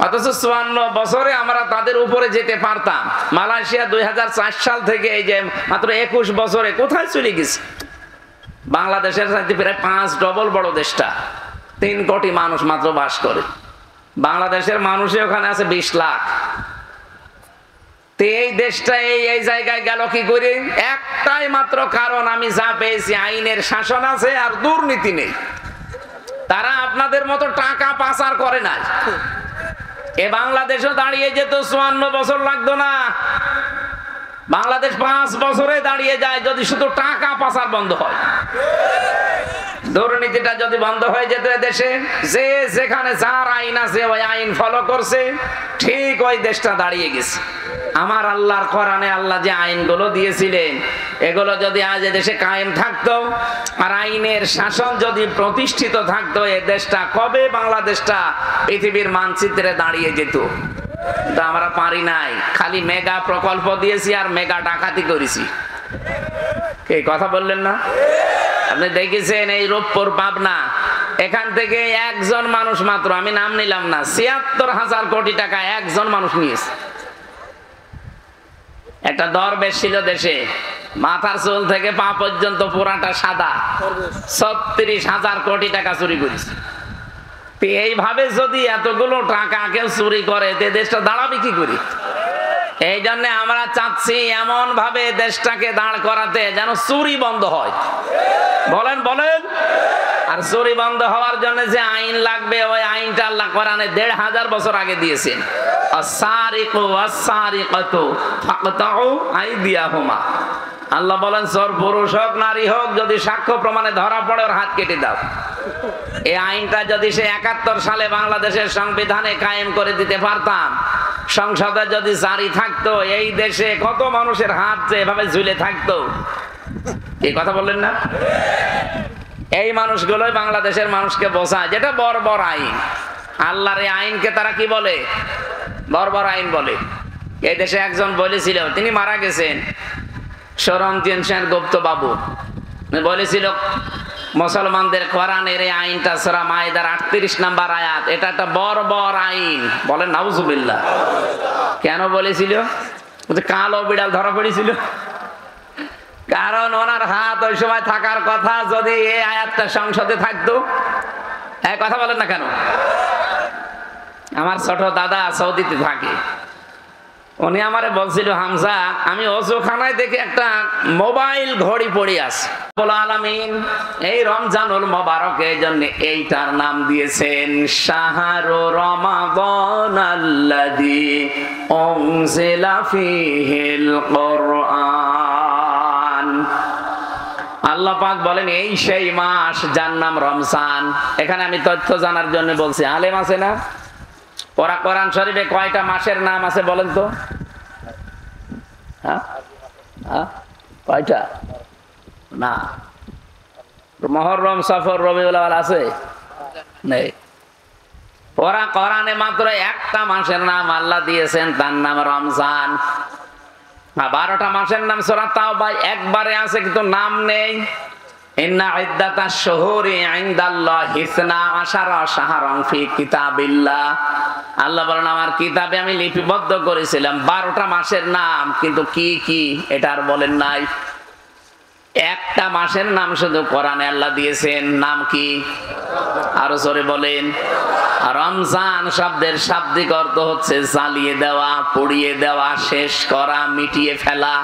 অথচ 54 বছরে আমরা তাদের উপরে যেতে পারতাম। মালয়েশিয়া 2004 সাল থেকে এই যে মাত্র 21 বছরে কোথায় চলে গেছে? বাংলাদেশের সাথে প্রায় 5 ডবল বড় দেশটা, 3 কোটি মানুষ মাত্র বাস করে। বাংলাদেশের মানুষই ওখানে আছে 20 লাখ। এই দেশটা এই জায়গায় গেল কি করে? একটাই মাত্র কারণ, আমি যা পেয়েছি, আইনের শাসন আছে আর দুর্নীতি নেই। তারা আপনাদের মতো টাকা পাচার করে নাই। এ বাংলাদেশও দাঁড়িয়ে যেত, 54 বছর লাগতো না। বাংলাদেশ 5 বছরে দাঁড়িয়ে যায় যদি শুধু টাকা পাচার বন্ধ হয়। দুর্নীতিটা যদি বন্ধ হয়ে যেত দেশে, যে যেখানে যার আইন আছে ওই আইন ফলো করছে, ঠিক ওই দেশটা দাঁড়িয়ে গেছে। আমার আল্লাহর কোরআনে আল্লাহ যে আইনগুলো দিয়েছিলেন, এগুলো যদি আজ দেশে কায়েম থাকতো আর আইনের শাসন যদি প্রতিষ্ঠিত থাকতো, এ দেশটা কবে বাংলাদেশটা পৃথিবীর মানচিত্রে দাঁড়িয়ে যেত। তা আমরা পারি নাই, খালি মেগা প্রকল্প দিয়েছি আর মেগা ডাকাতি করেছি। এই কথা বললেন না? আপনি দেখেছেন এই রূপপুর, পাবনা, এখান থেকে একজন মানুষ মাত্র, আমি নাম নিলাম না, ৭৬,০০০ কোটি টাকা একজন মানুষ নিয়েছে। একটা দরবেশ ছিল দেশে, মাথার চুল থেকে পা পর্যন্ত পুরাটা সাদা, ৩৬,০০০ কোটি টাকা চুরি করেছে। এইভাবে যদি এতগুলো টাকা কেউ চুরি করে, তে দেশটা দাঁড়াবে কি করে? এই জন্য আমরা চাচ্ছি এমন ভাবে দেশটাকে দাঁড় করাতে যেন চুরি বন্ধ হয়। বলেন বলেন। আর চুরি বন্ধ হওয়ার জন্য যে আইন লাগবে, ওই আইনটা আল্লাহ কোরআনে ১৫০০ বছর আগে দিয়েছেন। আস-সারিকু ওয়াস-সারিকাতু ফাকতাউ আইদিয়াহুমা। আল্লাহ বলেন, চোর পুরুষ হোক নারী হোক, যদি সাক্ষ্য প্রমাণে ধরা পড়ে ওর হাত কেটে দাও। এই আইনটা যদি সে ৭১ সালে বাংলাদেশের সংবিধানে কায়েম করে দিতে পারতাম, সংসদে যদি জারি থাকতো, এই দেশে কত মানুষের হাত যে এভাবে ঝুলে থাকতো। এই কথা বললেন না? এই মানুষগুলোই বাংলাদেশের মানুষকে বোঝায় যেটা বর্বর আইন। আল্লাহর এই আইনকে তারা কি বলে? বর্বর আইন বলে। এই দেশে একজন বলেছিল, তিনি মারা গেছেন, সরঞ্জিত সেনগুপ্ত বাবু বলেছিল, মুসলমানদের কোরআনের এই আইনটা সূরা মাইদার ৩৮ নম্বর আয়াত, এটা একটা বর্বর আইন। বলেন নাউজুবিল্লাহ। কেন বলেছিল? কালো বিড়াল ধরা পড়েছিল। কারণ ওনার হাত ওই সময় থাকার কথা, যদি এই আয়াতটা সংসদে থাকতো। এক কথা বলেন না কেন? আমার ছোট দাদা সৌদিতে থাকে, উনি আমারে বলছিল, হামজা, আমি অজুখানায় দেখে একটা মোবাইল ঘড়ি পড়ে আছে। রব্বুল আলামিন এই রমজানুল মুবারকের জন্য এইটার নাম দিয়েছেন শাহরু রমাদানাল্লাযী উনজিলা ফীহিল কুরআন। আল্লাহ পাক বলেন, এই সেই মাস যার নাম রমজান। এখানে আমি তথ্য জানার জন্য বলছি, আলেম আছে না? ওরা কোরআন শরীফে কয়টা মাসের নাম আছে বলেন তো? কয়টা? না, মুহররম, সফর, রবিউল আউয়াল আছে? নেই। ওরা কোরআনে মাত্র একটা মাসের নাম আল্লাহ দিয়েছেন, তার নাম রমজান। 12টা মাসের নাম সূরা তাওবা একবারে আছে, কিন্তু নাম নেই। ইন্না ইদ্দাতাশ শুহুরি ইনদাল্লাহি 12 শাহরান ফি কিতাবিল্লাহ। আল্লাহ বলেন আমার কিতাবে আমি লিপিবদ্ধ করেছিলাম 12টা মাসের নাম, কিন্তু কি কি এটা আর বলেন নাই। একটা মাসের নাম শুধু কোরআনে আল্লাহ দিয়েছেন, নাম কি? আরো জোরে বলেন। রমজান শব্দের শাব্দিক অর্থ হচ্ছে জ্বালিয়ে দেওয়া, পুড়িয়ে দেওয়া, শেষ করা, মিটিয়ে ফেলা।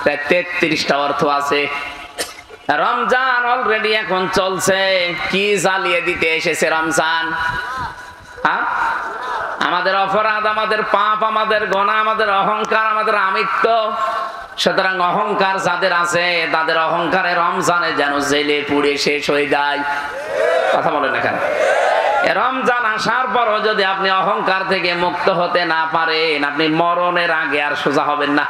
33টা অর্থ আছে। রমজান অলরেডি এখন চলছে। কি জ্বালিয়ে দিতে এসেছে রমজান? আমাদের অপরাধ, আমাদের পাপ, আমাদের গুনাহ, আমাদের অহংকার, আমাদের আমিত্ব। সুতরাং অহংকার যাদের আছে তাদের অহংকারে রমজানে যেন জেলে পুড়ে শেষ হয়ে যায়। কথা বলেন না কেন? রমজান আসার পরও যদি আপনি অহংকার থেকে মুক্ত হতে না পারেন, আপনি মরণের আগে আর সোজা হবেন না।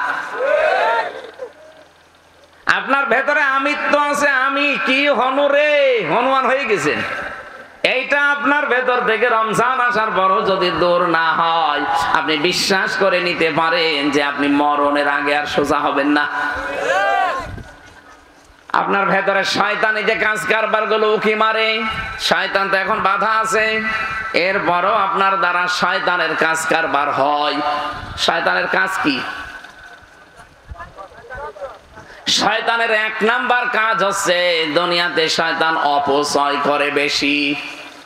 আপনার ভেতরে আমিত্ব আছে, আমি কি হনুরে, হনুমান হয়ে গেছেন। এইটা আপনার ভেতর থেকে রমজান আসার পরও যদি দূর না হয়, আপনি বিশ্বাস করে নিতে পারেন যে আপনি মরণের আগে আর সোজা হবেন না। আপনার ভেতরে শয়তানি যে কাজ কারবার গুলো উকি মারে, শয়তান তো এখন বাধা আছে, এরপরও আপনার দ্বারা শয়তানের কাজ কারবার হয়। শয়তানের কাজ কি? শয়তানের 1 নাম্বার কাজ হচ্ছে দুনিয়াতে শয়তান অপচয় করে বেশি।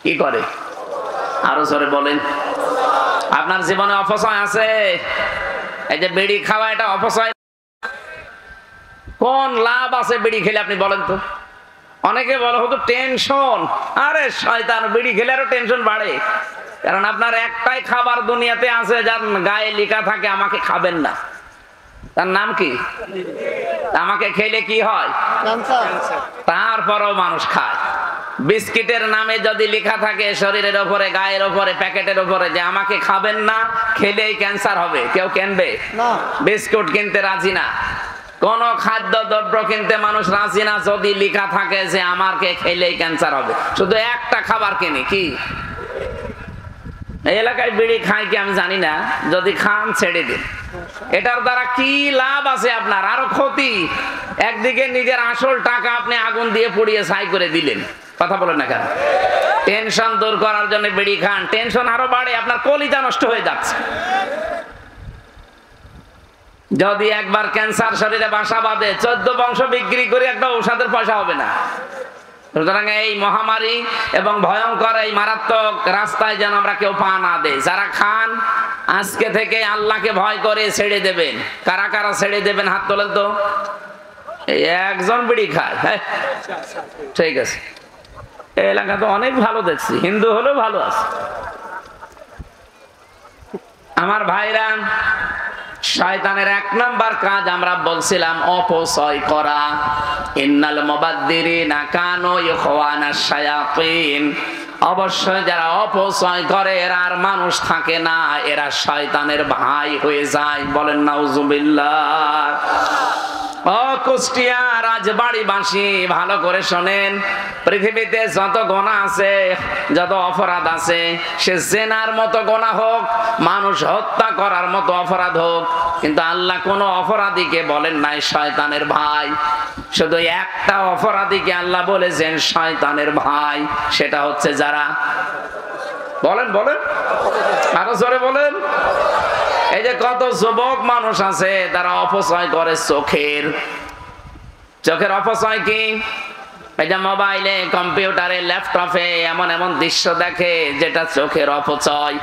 কি করে? আরো জোরে বলেন। আপনার জীবনে অপচয় আছে? এই যে বিড়ি খাওয়া, এটা অপচয়। কোন লাভ আছে বিড়ি খেলে আপনি বলেন তো? অনেকে বলে হয়তো টেনশন। আরে শয়তান, বিড়ি খেলে আরো টেনশন বাড়ে। কারণ আপনার একটাই খাবার দুনিয়াতে আছে যার গায়ে লেখা থাকে আমাকে খাবেন না। তার নাম কি? আমাকে খেলে কি হয়? তারপরও মানুষ খায়। বিস্কিটের নামে যদি লেখা থাকে শরীরের উপরে, গায়ের উপরে, প্যাকেটের উপরে যে আমাকে খাবেন না, খেলেই ক্যান্সার হবে, কেউ কিনবে না। বিস্কুট কিনতে রাজি না, কোন খাদ্য দ্রব্য কিনতে মানুষ রাজি না যদি লেখা থাকে যে আমাকে খেলেই ক্যান্সার হবে। শুধু একটা খাবার কিনি, কি? এই এলাকায় বিড়ি খায় কি আমি জানি না, যদি খান ছেড়ে দিন। এটার দ্বারা কি লাভ আছে আপনার? আরো ক্ষতি। একদিকে নিজের আসল টাকা আপনি আগুন দিয়ে পুড়িয়ে ছাই করে দিলেন। কথা বলেন না কেন? টেনশন দূর করার জন্য বিড়ি খান, টেনশন আরো বাড়ে, আপনার কলিজা নষ্ট হয়ে যাচ্ছে। যদি একবার ক্যান্সার শরীরে বাসা বাঁধে, 14 বংশ বিক্রি করে একটা ঔষধের পয়সা হবে না। সুতরাং এই মহামারী এবং ভয়ঙ্কর এই মারাত্মক রাস্তায় যেন আমরা কেউ পা না দেই। যারা খান আজকে থেকে আল্লাহকে ভয় করে ছেড়ে দেবেন। কারা কারা ছেড়ে দেবেন হাত তোলেন তো। এই একজন বিড়ি খায়, হ্যাঁ ঠিক আছে। এই এলাকা তো অনেক ভালো দেখছি, হিন্দু হলেও ভালো আছে। আমার ভাইরা, শয়তানের 1 নাম্বার কাজ আমরা বলছিলাম অপচয় করা। ইন্নাল মুবাদ্দিরিনা কানু ইখওয়ানাশ শায়াতিন। অবশ্যই যারা অপচয় করে এরা আর মানুষ থাকে না, এরা শয়তানের ভাই হয়ে যায়। বলেন নাউজুবিল্লাহ। ও কুষ্টিয়া রাজবাড়িবাসী, ভালো করে শোনেন। পৃথিবীতে যত গুনাহ আছে, যত অপরাধ আছে, সে জেনার মতো গুনাহ হোক, মানুষ হত্যা করার মতো অপরাধ হোক, কিন্তু আল্লাহ কোন অপরাধীকে বলেন নাই শয়তানের ভাই। শুধু একটা অপরাধীকে আল্লাহ বলেছেন শয়তানের ভাই, সেটা হচ্ছে যারা, বলেন বলেন আরো জোরে বলেন। এই যে কত যুবক মানুষ আছে তারা অপচয় করে চোখের। চোখের অপচয় কি? এই যে মোবাইলে, কম্পিউটারে, ল্যাপটপে এমন এমন দৃশ্য দেখে যেটা চোখের অপচয়।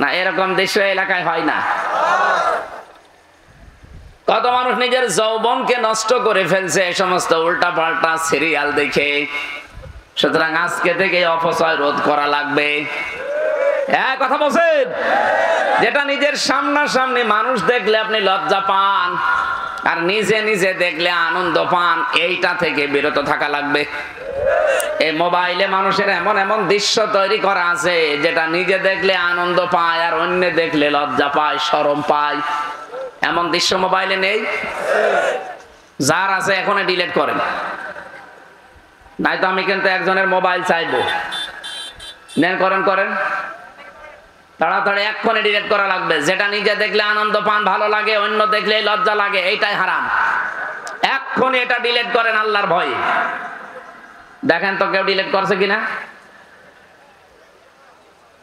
না এরকম দৃশ্য এলাকায় হয় না? কত মানুষ নিজের যৌবনকে নষ্ট করে ফেলছে এই সমস্ত উল্টা পাল্টা সিরিয়াল দেখে। সুতরাং আজকে থেকে অপচয় রোধ করা লাগবে। হ্যাঁ কথা বলছেন? যেটা নিজের সামনাসামনি মানুষ দেখলে আপনি লজ্জা পান আর নিজে নিজে দেখলে আনন্দ পান, এইটা থেকে বিরত থাকা লাগবে। এই মোবাইলে মানুষের এমন এমন দৃশ্য তৈরি করা আছে যেটা নিজে দেখলে আনন্দ পায় আর অন্য দেখলে লজ্জা পায়, শরম পায়। এমন দৃশ্য মোবাইলে নেই? যার আছে এখন ডিলিট করেন, নাই তো আমি কিন্তু একজনের মোবাইল চাইবো। নেন, করেন করেন তাড়াতাড়ি, এক্ষণে ডিলিট করা লাগবে। যেটা নিজে দেখলে আনন্দ পান, ভালো লাগে, অন্য দেখলে লজ্জা লাগে, এইটাই হারাম। এক্ষণে এটা ডিলিট করেন আল্লাহর ভয়ে। দেখেন তো কেউ ডিলিট করছে কিনা।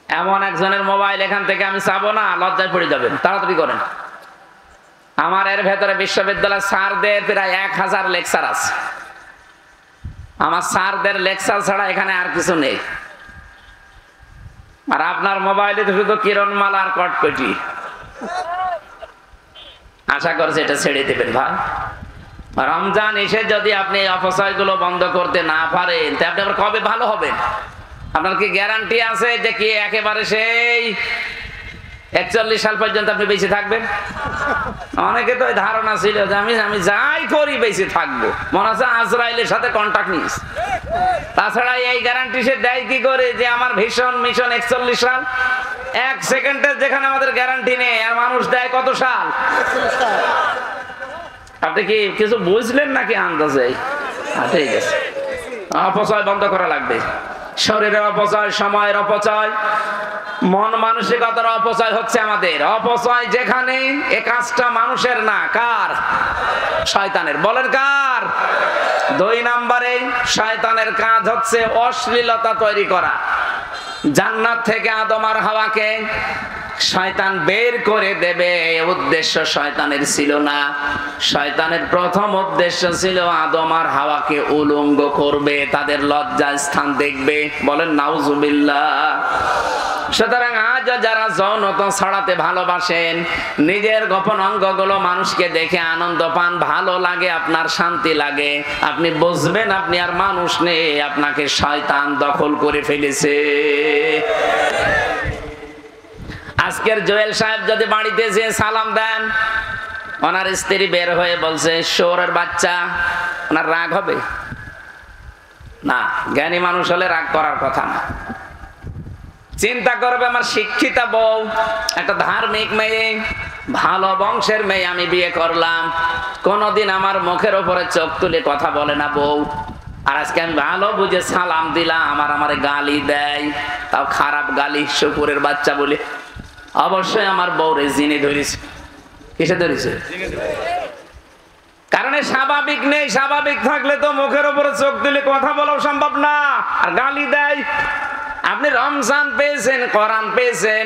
এমন একজনের মোবাইল এখান থেকে আমি চাবো না, লজ্জায় পড়ে যাবেন, তাড়াতাড়ি করেন। আমার এর ভেতরে বিশ্ববিদ্যালয় স্যারদের প্রায় 1000 লেকচার আছে। আমার স্যারদের লেকচার ছাড়া এখানে আর কিছু নেই। আর আপনার মোবাইলে তো শুধু কিরণমালা আর কটকটি। আশা করছি এটা ছেড়ে দেবেন ভাই। রমজান এসে যদি আপনি এই অপচয়গুলো বন্ধ করতে না পারেন, তা আপনি আবার কবে ভালো হবেন? আপনার কি গ্যারান্টি আছে যে কি একেবারে সেই 41 সাল পর্যন্ত আপনি বেঁচে থাকবেন? অনেকে তো ধারণা ছিল যে আমি যাই করি বেঁচে থাকবো, মনে হচ্ছে আজরাইলের সাথে কন্টাক্ট নিস। তাছাড়া এই গ্যারান্টি সে দেয় কি করে যে আমার ভীষণ মিশন 41 সাল? 1 সেকেন্ডের যেখানে আমাদের গ্যারান্টি নেই, আর মানুষ দেয় কত সাল? আপনি কি কিছু বুঝলেন নাকি আন্দাজে? ঠিক আছে, অপচয় বন্ধ করা লাগবে। শরীরের অপচয়, সময়ের অপচয়, মন মানসিকতার অপচয় হচ্ছে আমাদের। অপচয় যেখানে, এ কাজটা মানুষের না, কার? শয়তানের। বলেন কার? 2 নম্বরে শয়তানের কাজ হচ্ছে অশ্লীলতা তৈরি করা। জান্নাত থেকে আদম আর হাওয়াকে শয়তান বের করে দেবে, উদ্দেশ্য শয়তানের ছিল না। শয়তানের প্রথম উদ্দেশ্য ছিল আদম আর হাওয়াকে উলঙ্গ করবে, তাদের লজ্জা স্থান দেখবে। বলেন নাউজুবিল্লাহ। সুতরাং আজ যারা যৌনতা ছড়াতে ভালোবাসেন, নিজের গোপন অঙ্গগুলো মানুষকে দেখে আনন্দ পান, ভালো লাগে, আপনার শান্তি লাগে, আপনি বুঝবেন আপনি আর মানুষ নেই, আপনাকে শয়তান দখল করে ফেলেছে। আজকের জোয়েল সাহেব যদি বাড়িতে যে সালাম দেন, ওনার স্ত্রী বের হয়ে বলছে শোরের বাচ্চা, ওনার রাগ হবে না? জ্ঞানী মানুষ হলে রাগ করার কথা না। চিন্তা করবে আমার শিক্ষিতা বউ, একটা ধার্মিক মেয়ে, ভালো বংশের মেয়ে আমি বিয়ে করলাম, কোনদিন আমার মুখের উপরে চোখ তুলে কথা বলে না বউ, আর আজকে আমি ভালো বুঝে সালাম দিলাম, আমার গালি দেয়, তাও খারাপ গালি, শুকুরের বাচ্চা বলে। অবশ্যই আমার বউরে জিনে ধরেছে। কিসে ধরেছে? কারণ স্বাভাবিক নেই। স্বাভাবিক থাকলে তো মুখের উপরে চোখ দিলে কথা বলাও সম্ভব না, আর গালি দেয়। আপনি রমজান পেয়েছেন, কোরআন পেয়েছেন,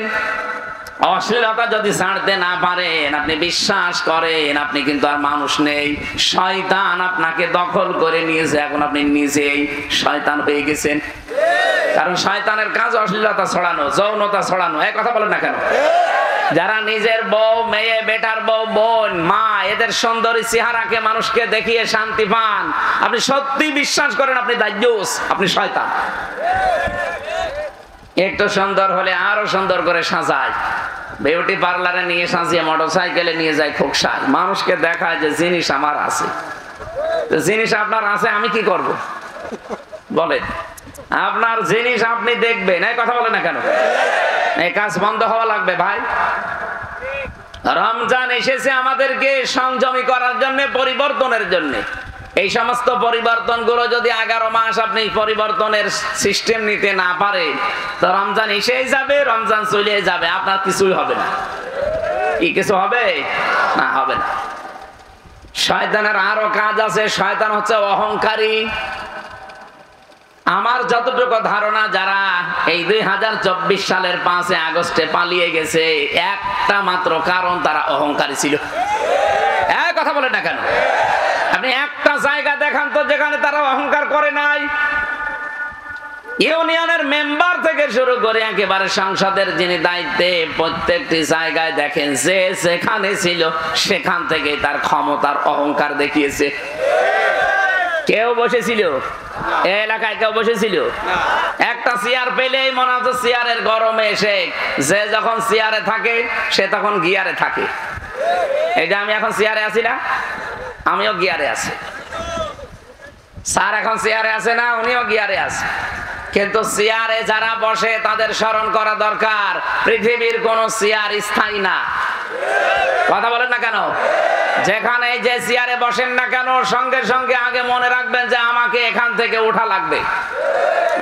অশ্লীলতা যদি ছাড়তে না পারেন, আপনি বিশ্বাস করেন আপনি কিন্তু আর মানুষ নেই, শয়তান আপনাকে দখল করে নিয়েছে। এখন আপনি নিজেই শয়তান হয়ে গেছেন। কারণ শয়তানের কাজ অশ্লীলতা ছড়ানো, যৌনতা ছড়ানো। এই কথা বলেন না কেন? যারা নিজের বউ, মেয়ে, বেটার বউ, বোন, মা, এদের সুন্দরী চেহারাকে মানুষকে দেখিয়ে শান্তি পান, আপনি সত্যি বিশ্বাস করেন আপনি দাজ্জুস, আপনি শয়তান। একটু সুন্দর হলে আরো সুন্দর করে সাজায়, বিউটি পার্লারে নিয়ে সাজিয়ে মোটরসাইকেলে নিয়ে যায় খোকসায়, মানুষকে দেখায় যে জিনিস আমার আছে। জিনিস আপনার আছে, আমি কি করব? বলেন, আপনার জিনিস আপনি দেখবেন। এই কথা বলেন না কেন? এই কাজ বন্ধ হওয়া লাগবে ভাই। রমজান এসেছে আমাদেরকে সংযমী করার জন্য, পরিবর্তনের জন্য। এই সমস্ত পরিবর্তন গুলো যদি 11 মাস আপনি পরিবর্তনের সিস্টেম নিতে না পারে, তো রমজান এসেই যাবে, রমজান চলে যাবে, আপনার কিছুই হবে না। কি কিছু হবে না? হবে না। শয়তানের আরো কাজ আছে। শয়তান হচ্ছে অহংকারী। আমার যতটুকু ধারণা, যারা এই 2024 সালের 5 আগস্টে পালিয়ে গেছে, একটা মাত্র কারণ, তারা অহংকারী ছিল। এক কথা বলেন না কেন? আপনি একটা জায়গা দেখান তো যেখানে তারা অহংকার করে নাই। ইউনিয়নের মেম্বার থেকে শুরু করে একেবারে সংসদের যিনি দায়িত্বে, প্রত্যেকটি জায়গায় দেখেন যে যেখানে ছিল সেখান থেকে তার ক্ষমতার অহংকার দেখিয়েছে। কেউ বসেছিল এলাকায়? কেউ বসেছিল? একটা চেয়ার পেলেই মনে হচ্ছে চেয়ারের গরমে এসে, যে যখন চেয়ারে থাকে সে তখন গিয়ারে থাকে। এই যে আমি এখন চেয়ারে আছি না, আমিও গিয়ারে আছি। স্যার এখন চেয়ারে আছে না, উনিও গিয়ারে আছে। কিন্তু চেয়ারে যারা বসে তাদের স্মরণ করা দরকার, পৃথিবীর কোন চেয়ার স্থায়ী না। কথা বলেন না কেন? যেখানে যে চেয়ারে বসেন না কেন সঙ্গে সঙ্গে আগে মনে রাখবেন যে আমাকে এখান থেকে ওঠা লাগবে।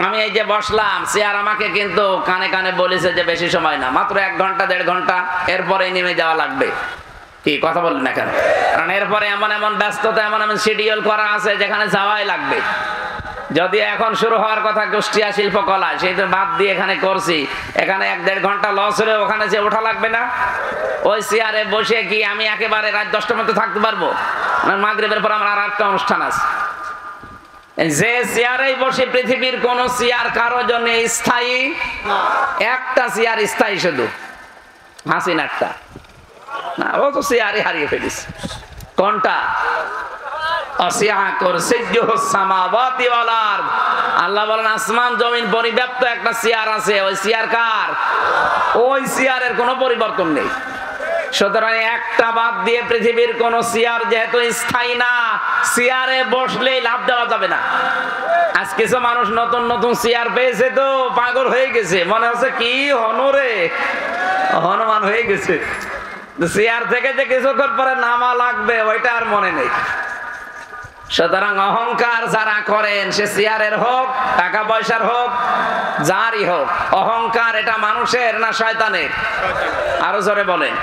আমি এই যে বসলাম, চেয়ার আমাকে কিন্তু কানে কানে বলেছে যে বেশি সময় না, মাত্র 1 ঘন্টা 1.5 ঘন্টা, এরপরে নেমে যাওয়া লাগবে। কি কথা বললেন না কেন? কারণ এরপরে এমন এমন ব্যস্ততা, এমন এমন শিডিউল করা আছে যেখানে যাওয়াই লাগবে। যদি এখন শুরু হওয়ার কথা কুষ্টিয়া শিল্পকলা, সেই তো বাদ দিয়ে এখানে করছি, এখানে 1-1.5 ঘন্টা লস হলে ওখানে যে ওঠা লাগবে না? ওই চেয়ারে বসে কি আমি একেবারে রাত 10টার মধ্যে থাকতে পারবো? মাগরিবের পর আমার আর একটা অনুষ্ঠান আছে। যে চেয়ারে বসে পৃথিবীর কোন চেয়ার কারো জন্য স্থায়ী না। একটা চেয়ার স্থায়ী, শুধু হাসিনারটা না, ও তো চেয়ারে হারিয়ে ফেলিস। কোনটা? আল্লাহ বলেন আসমান জমিন পরিব্যাপ্ত একটা চেয়ার আছে। ওই চেয়ার কার? ওই চেয়ারের কোনো পরিবর্তন নেই। সুতরাং একটা বাদ দিয়ে পৃথিবীর কোন চেয়ার যেহেতু স্থায়ী না, চেয়ারে বসলেই লাভ দেওয়া যাবে না। আজ কিছু মানুষ নতুন নতুন চেয়ার পেয়েছে তো পাগল হয়ে গেছে, মনে হচ্ছে কি হনরে হনুমান হয়ে গেছে। চেয়ার থেকে যে কিছুক্ষণ পরে নামা লাগবে ওইটা আর মনে নেই। সুতরাং অহংকার যারা করেন, সে চেয়ারের হোক, টাকা পয়সার হোক, যারই হোক, অহংকার এটা মানুষের না শয়তানের? আরো জোরে বলেন।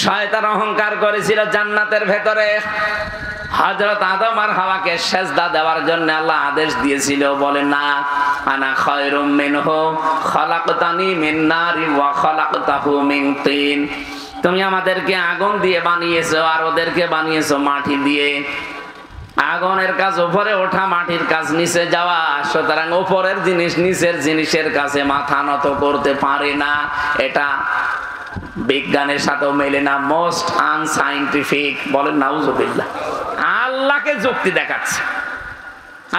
শয়তান অহংকার করেছিল জান্নাতের ভেতরে। হযরত আদম আর হাওয়াকে সেজদা দেওয়ার জন্য আল্লাহ আদেশ দিয়েছিল, বলেন না আনা খায়রুম মিনহু খালাকতানি মিন নারি ওয়া খালাকতাহু মিন তিন। তুমি আমাদেরকে আগুন দিয়ে বানিয়েছো আর ওদেরকে বানিয়েছো মাটি দিয়ে। আগুনের কাজ উপরে ওঠা, মাটির কাজ নিচে যাওয়া। সুতরাং উপরের জিনিস নিচের জিনিসের কাছে মাথা নত করতে পারে না। এটা বিজ্ঞানের সাথেও মেলে না, মোস্ট আনসাইন্টিফিক। বলেন নাউজুবিল্লাহ। আল্লাহকে যুক্তি দেখাচ্ছে।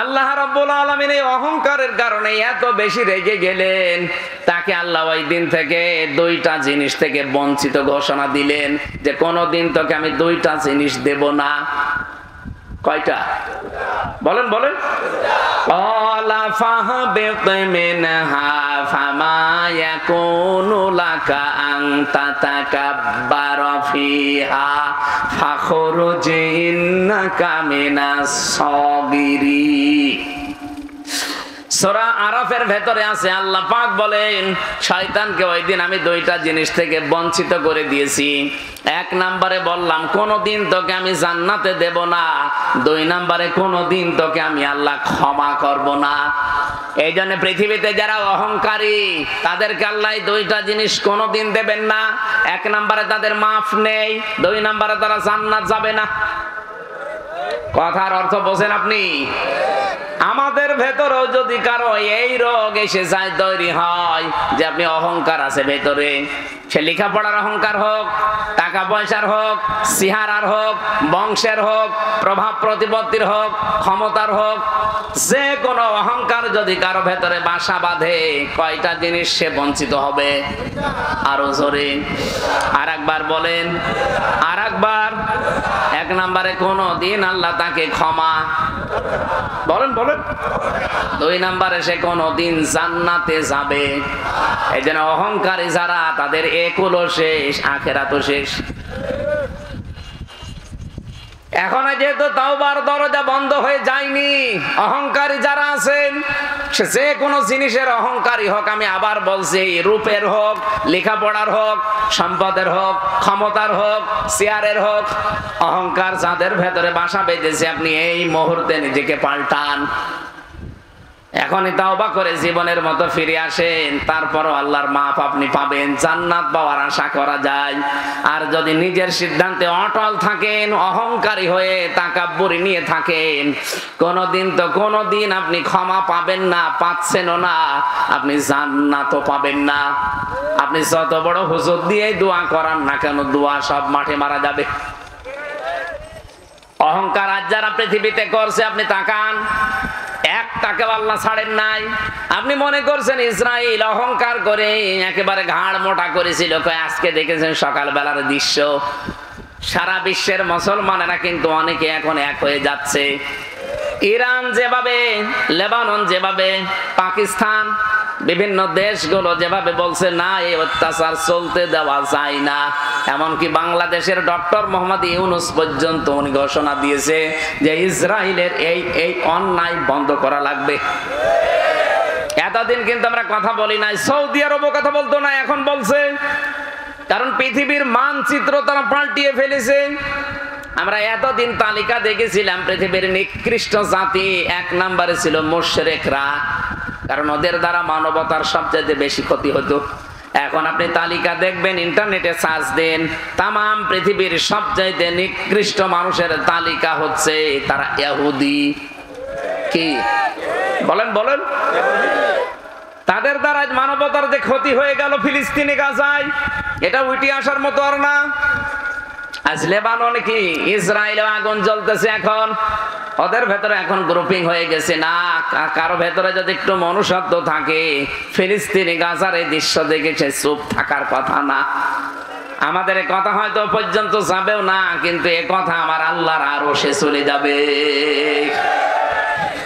আল্লাহ রাব্বুল আলামিন এই অহংকারের কারণে এত বেশি রেগে গেলেন, তাকে আল্লাহ ওই দিন থেকে 2টা জিনিস থেকে বঞ্চিত ঘোষণা দিলেন যে কোনদিন তোকে আমি 2টা জিনিস দেব না। কয়টা? বলেন বলেন। ক্বালা ফাহবিত মিনহা ফামা ইয়াকুনু লাকা আন তাতাকাব্বারা ফিহা ফাখরুজ ইন্নাকা মিনাস সাগিরিন। সূরা আরাফের ভেতরে আছে, আল্লাহ পাক বলেন শয়তানকে ওই দিন আমি 2টা জিনিস থেকে বঞ্চিত করে দিয়েছি। 1 নম্বরে বললাম কোনদিন তোকে আমি জান্নাতে দেব না। 2 নম্বরে কোনদিন তোকে আমি আল্লাহ ক্ষমা করব না। এই জন্য পৃথিবীতে যারা অহংকারী তাদেরকে আল্লাহ 2টা জিনিস কোনদিন দেবেন না। 1 নম্বরে তাদের মাফ নেই, 2 নম্বরে তারা জান্নাত যাবে না। কথার অর্থ বোঝেন আপনি? আমাদের ভেতরেও যদি কারো এই রোগ এসে যায়, তৈরি হয় যে আপনি অহংকার আছে ভেতরে, সে লেখাপড়ার অহংকার হোক, টাকা পয়সার হোক, চেহারার হোক, বংশের হোক, প্রভাব প্রতিপত্তির হোক, ক্ষমতার হোক, যে কোনো অহংকার যদি কারো ভেতরে বাসা বাঁধে, কয়টা জিনিস সে বঞ্চিত হবে? আরো জোরে আর একবার বলেন। আর একবার। 1 নম্বরে কোনো দিন আল্লাহ তাকে ক্ষমা, বলেন বলেন। 2 নম্বরে সে কোনো দিন জান্নাতে যাবে। এই জন্য অহংকারী যারা, তাদের একুলও শেষ, আখেরাতও শেষ। এখনো যেহেতু তাওবার দরজা বন্ধ হয়ে যায়নি, অহংকারী যারা আছেন, সে যে কোনো জিনিসের অহংকারী হোক, আমি আবার বলছি, রূপের হোক, লেখাপড়ার হোক, সম্পদের হোক, ক্ষমতার হোক, চেয়ারের হোক, অহংকার যাদের ভেতরে বাসা বেঁধেছে, আপনি এই মুহূর্তে নিজেকে পাল্টান। এখনই তাওবা করে জীবনের মতো ফিরে আসেন, তারপরও আল্লাহর মাফ আপনি পাবেন, জান্নাত পাওয়ার আশা করা যায়। আর যদি নিজের সিদ্ধান্তে অটল থাকেন, অহংকারী হয়ে তাকাব্বুরি নিয়ে থাকেন, কোনদিন আপনি ক্ষমা পাবেন না, পাচ্ছেনও না, আপনি জান্নাতও পাবেন না। আপনি যত বড় হুজুর দিয়ে দোয়া করান না কেন, দোয়া সব মাঠে মারা যাবে। অহংকার আজ যারা পৃথিবীতে করছে, আপনি তাকান, একটাকেও আল্লাহ ছাড়েন নাই। আপনি মনে করছেন ইসরাইল অহংকার করে একেবারে ঘাড় মোটা করেছিল, আজকে দেখেছেন সকালবেলার দৃশ্য। সারা বিশ্বের মুসলমানেরা কিন্তু অনেকে এখন এক হয়ে যাচ্ছে। ইরান যেভাবে, লেবানন যেভাবে, পাকিস্তান, বিভিন্ন দেশগুলো যেভাবে বলছে না এই অত্যাচার চলতে দেওয়া যায় না, এমনকি বাংলাদেশের ডক্টর মোহাম্মদ ইউনূস পর্যন্ত উনি ঘোষণা দিয়েছে যে ইসরায়েলের এই অন্যায় বন্ধ করা লাগবে। এতদিন কিন্তু আমরা কথা বলি নাই, সৌদি আরবও কথা বলতো না, এখন বলছে, কারণ পৃথিবীর মানচিত্র তারা পাল্টিয়ে ফেলেছে। আমরা এতদিন তালিকা দেখেছিলাম পৃথিবীর নিকৃষ্ট জাতি, ১ নম্বরে ছিল মুশরিকরা, কারণ ওদের দ্বারা মানবতার সবচেয়ে বেশি ক্ষতি হতো। এখন আপনি তালিকা দেখবেন, ইন্টারনেটে সার্চ দেন, তামাম পৃথিবীর সবচাইতে নিকৃষ্ট মানুষের তালিকা হচ্ছে তারা ইহুদি। কি বলেন বলেন? তাদের দ্বারা মানবতার যে ক্ষতি হয়ে গেল ফিলিস্তিনে গাজায়, এটা উঠে আসার মতো আর না। আজ লেবাননে কি ইসরায়েলে আগুন জ্বলতেছে, এখন ওদের ভেতরে এখন গ্রুপিং হয়ে গেছে। না, কারো ভেতরে যদি একটু মনুষ্যত্ব থাকে, ফিলিস্তিনি গাজার এই দৃশ্য দেখে সে চুপ থাকার কথা না। আমাদের এ কথা হয়তো পর্যন্ত যাবেও না, কিন্তু এ কথা আমার আল্লাহর আরশে চলে যাবে।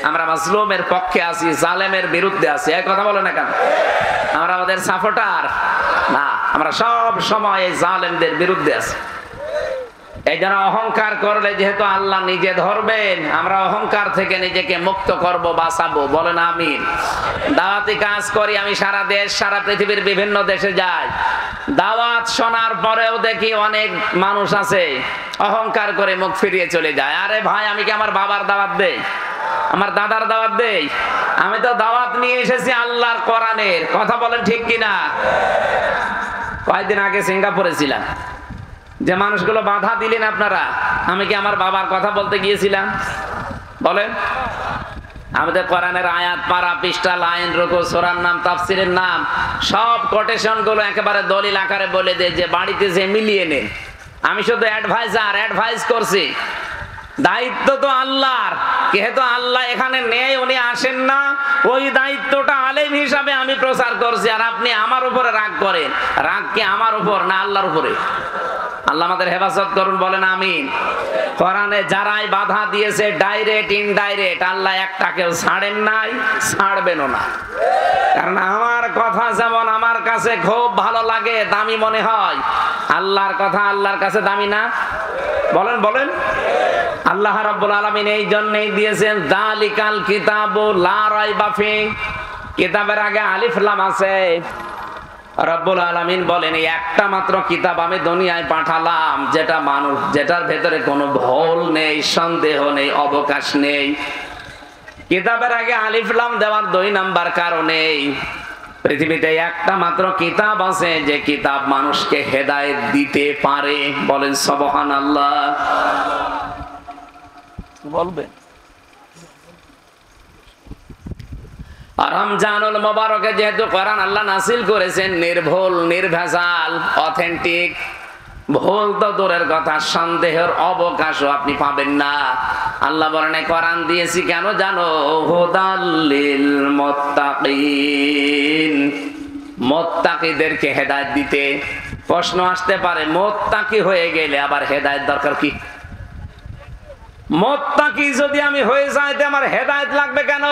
আমরা মাজলুমের পক্ষে আছি, জালেমের বিরুদ্ধে আছি, এই কথা বলে না কেন? আমরা আমাদের সাপোর্টার না, আমরা সব সময় এই জালেমদের বিরুদ্ধে আছি। এই জন্য অহংকার করলে যেহেতু আল্লাহ নিজে ধরবেন, আমরা অহংকার থেকে নিজেকে মুক্ত করব, বাঁচাবো। বলেন আমিন। দাওয়াতি কাজ করি আমি, সারা দেশ সারা পৃথিবীর বিভিন্ন দেশে যাই। দাওয়াত শোনার পরেও দেখি অনেক মানুষ আছে অহংকার করে মুখ ফিরিয়ে চলে যায়। আরে ভাই, আমি কি আমার বাবার দাওয়াত দেই, আমার দাদার দাওয়াত দেই? আমি তো দাওয়াত নিয়ে এসেছি আল্লাহর কোরআনের। কথা বলেন ঠিক কিনা? কয়েকদিন আগে সিঙ্গাপুরে ছিলাম, যে মানুষগুলো বাধা দিলেন আপনারা, আমি কি আমার বাবার কথা বলতে গিয়েছিলাম? বলেন। আমাদের কোরআনের আয়াত, পারা, পৃষ্ঠা, লাইন, রুকু, সূরার নাম, তাফসীরের নাম, সব কোটেশন গুলো একেবারে দলিল আকারে বলে দেয় যে বাড়িতে যে মিলিয়ে নেন। আমি শুধু অ্যাডভাইস করছি। দায়িত্ব তো আল্লাহর, যেহেতু আল্লাহ এখানে নেই, উনি আসেন না, ওই দায়িত্বটা আলেম হিসাবে আমি প্রচার করছি। আর আপনি আমার উপরে রাগ করেন, রাগ কি আমার উপর না আল্লাহর উপরে? আল্লাহ আমাদের হেফাজত করুন, বলেন আমিন। কোরআনে যারাই বাধা দিয়েছে, ডাইরেক্ট ইনডাইরেক্ট, আল্লাহ একটাকেও ছাড়েন নাই, ছাড়বেনও না। কারণ আমার কথা যেমন আমার কাছে খুব ভালো লাগে, দামি মনে হয়, আল্লাহর কথা আল্লাহর কাছে দামি না? বলেন বলেন। আল্লাহ রাব্বুল আলামিন এই জন্যই দিয়েছেন যালিকাল কিতাবু লা রাইবা ফি। কিতাবের আগে আলিফ লাম আছে। রব্বুল আলামিন বলেন এই একটা মাত্র কিতাব আমি দুনিয়ায় পাঠালাম, যেটা মানুষ, যেটার ভেতরে কোনো ভুল নেই, সন্দেহ নেই, অবকাশ নেই। কিতাবের আগে আলিফ লাম দেওয়ার 2 নাম্বার কারণে পৃথিবীতে একটা মাত্র কিতাব আছে যে কিতাব মানুষকে হেদায়েত দিতে পারে। বলেন সুবহানাল্লাহ। বলবেন। রমজানুল মুবারকে যেহেতু কোরআন আল্লাহ নাযিল করেছেন নির্ভুল, নির্ভেজাল, অথেন্টিক, ভুল তো দূরের কথা, সন্দেহের অবকাশও আপনি পাবেন না। আল্লাহ বলেন কোরআন দিয়েছি কেন জানো? হুদাল লিল মুত্তাকিন, মুত্তাকিদেরকে হেদায়েত দিতে। প্রশ্ন আসতে পারে, মুত্তাকি হয়ে গেলে আবার হেদায়েত দরকার কি? মুত্তাকি যদি আমি হয়ে যাই, তো আমার হেদায়েত লাগবে কেন?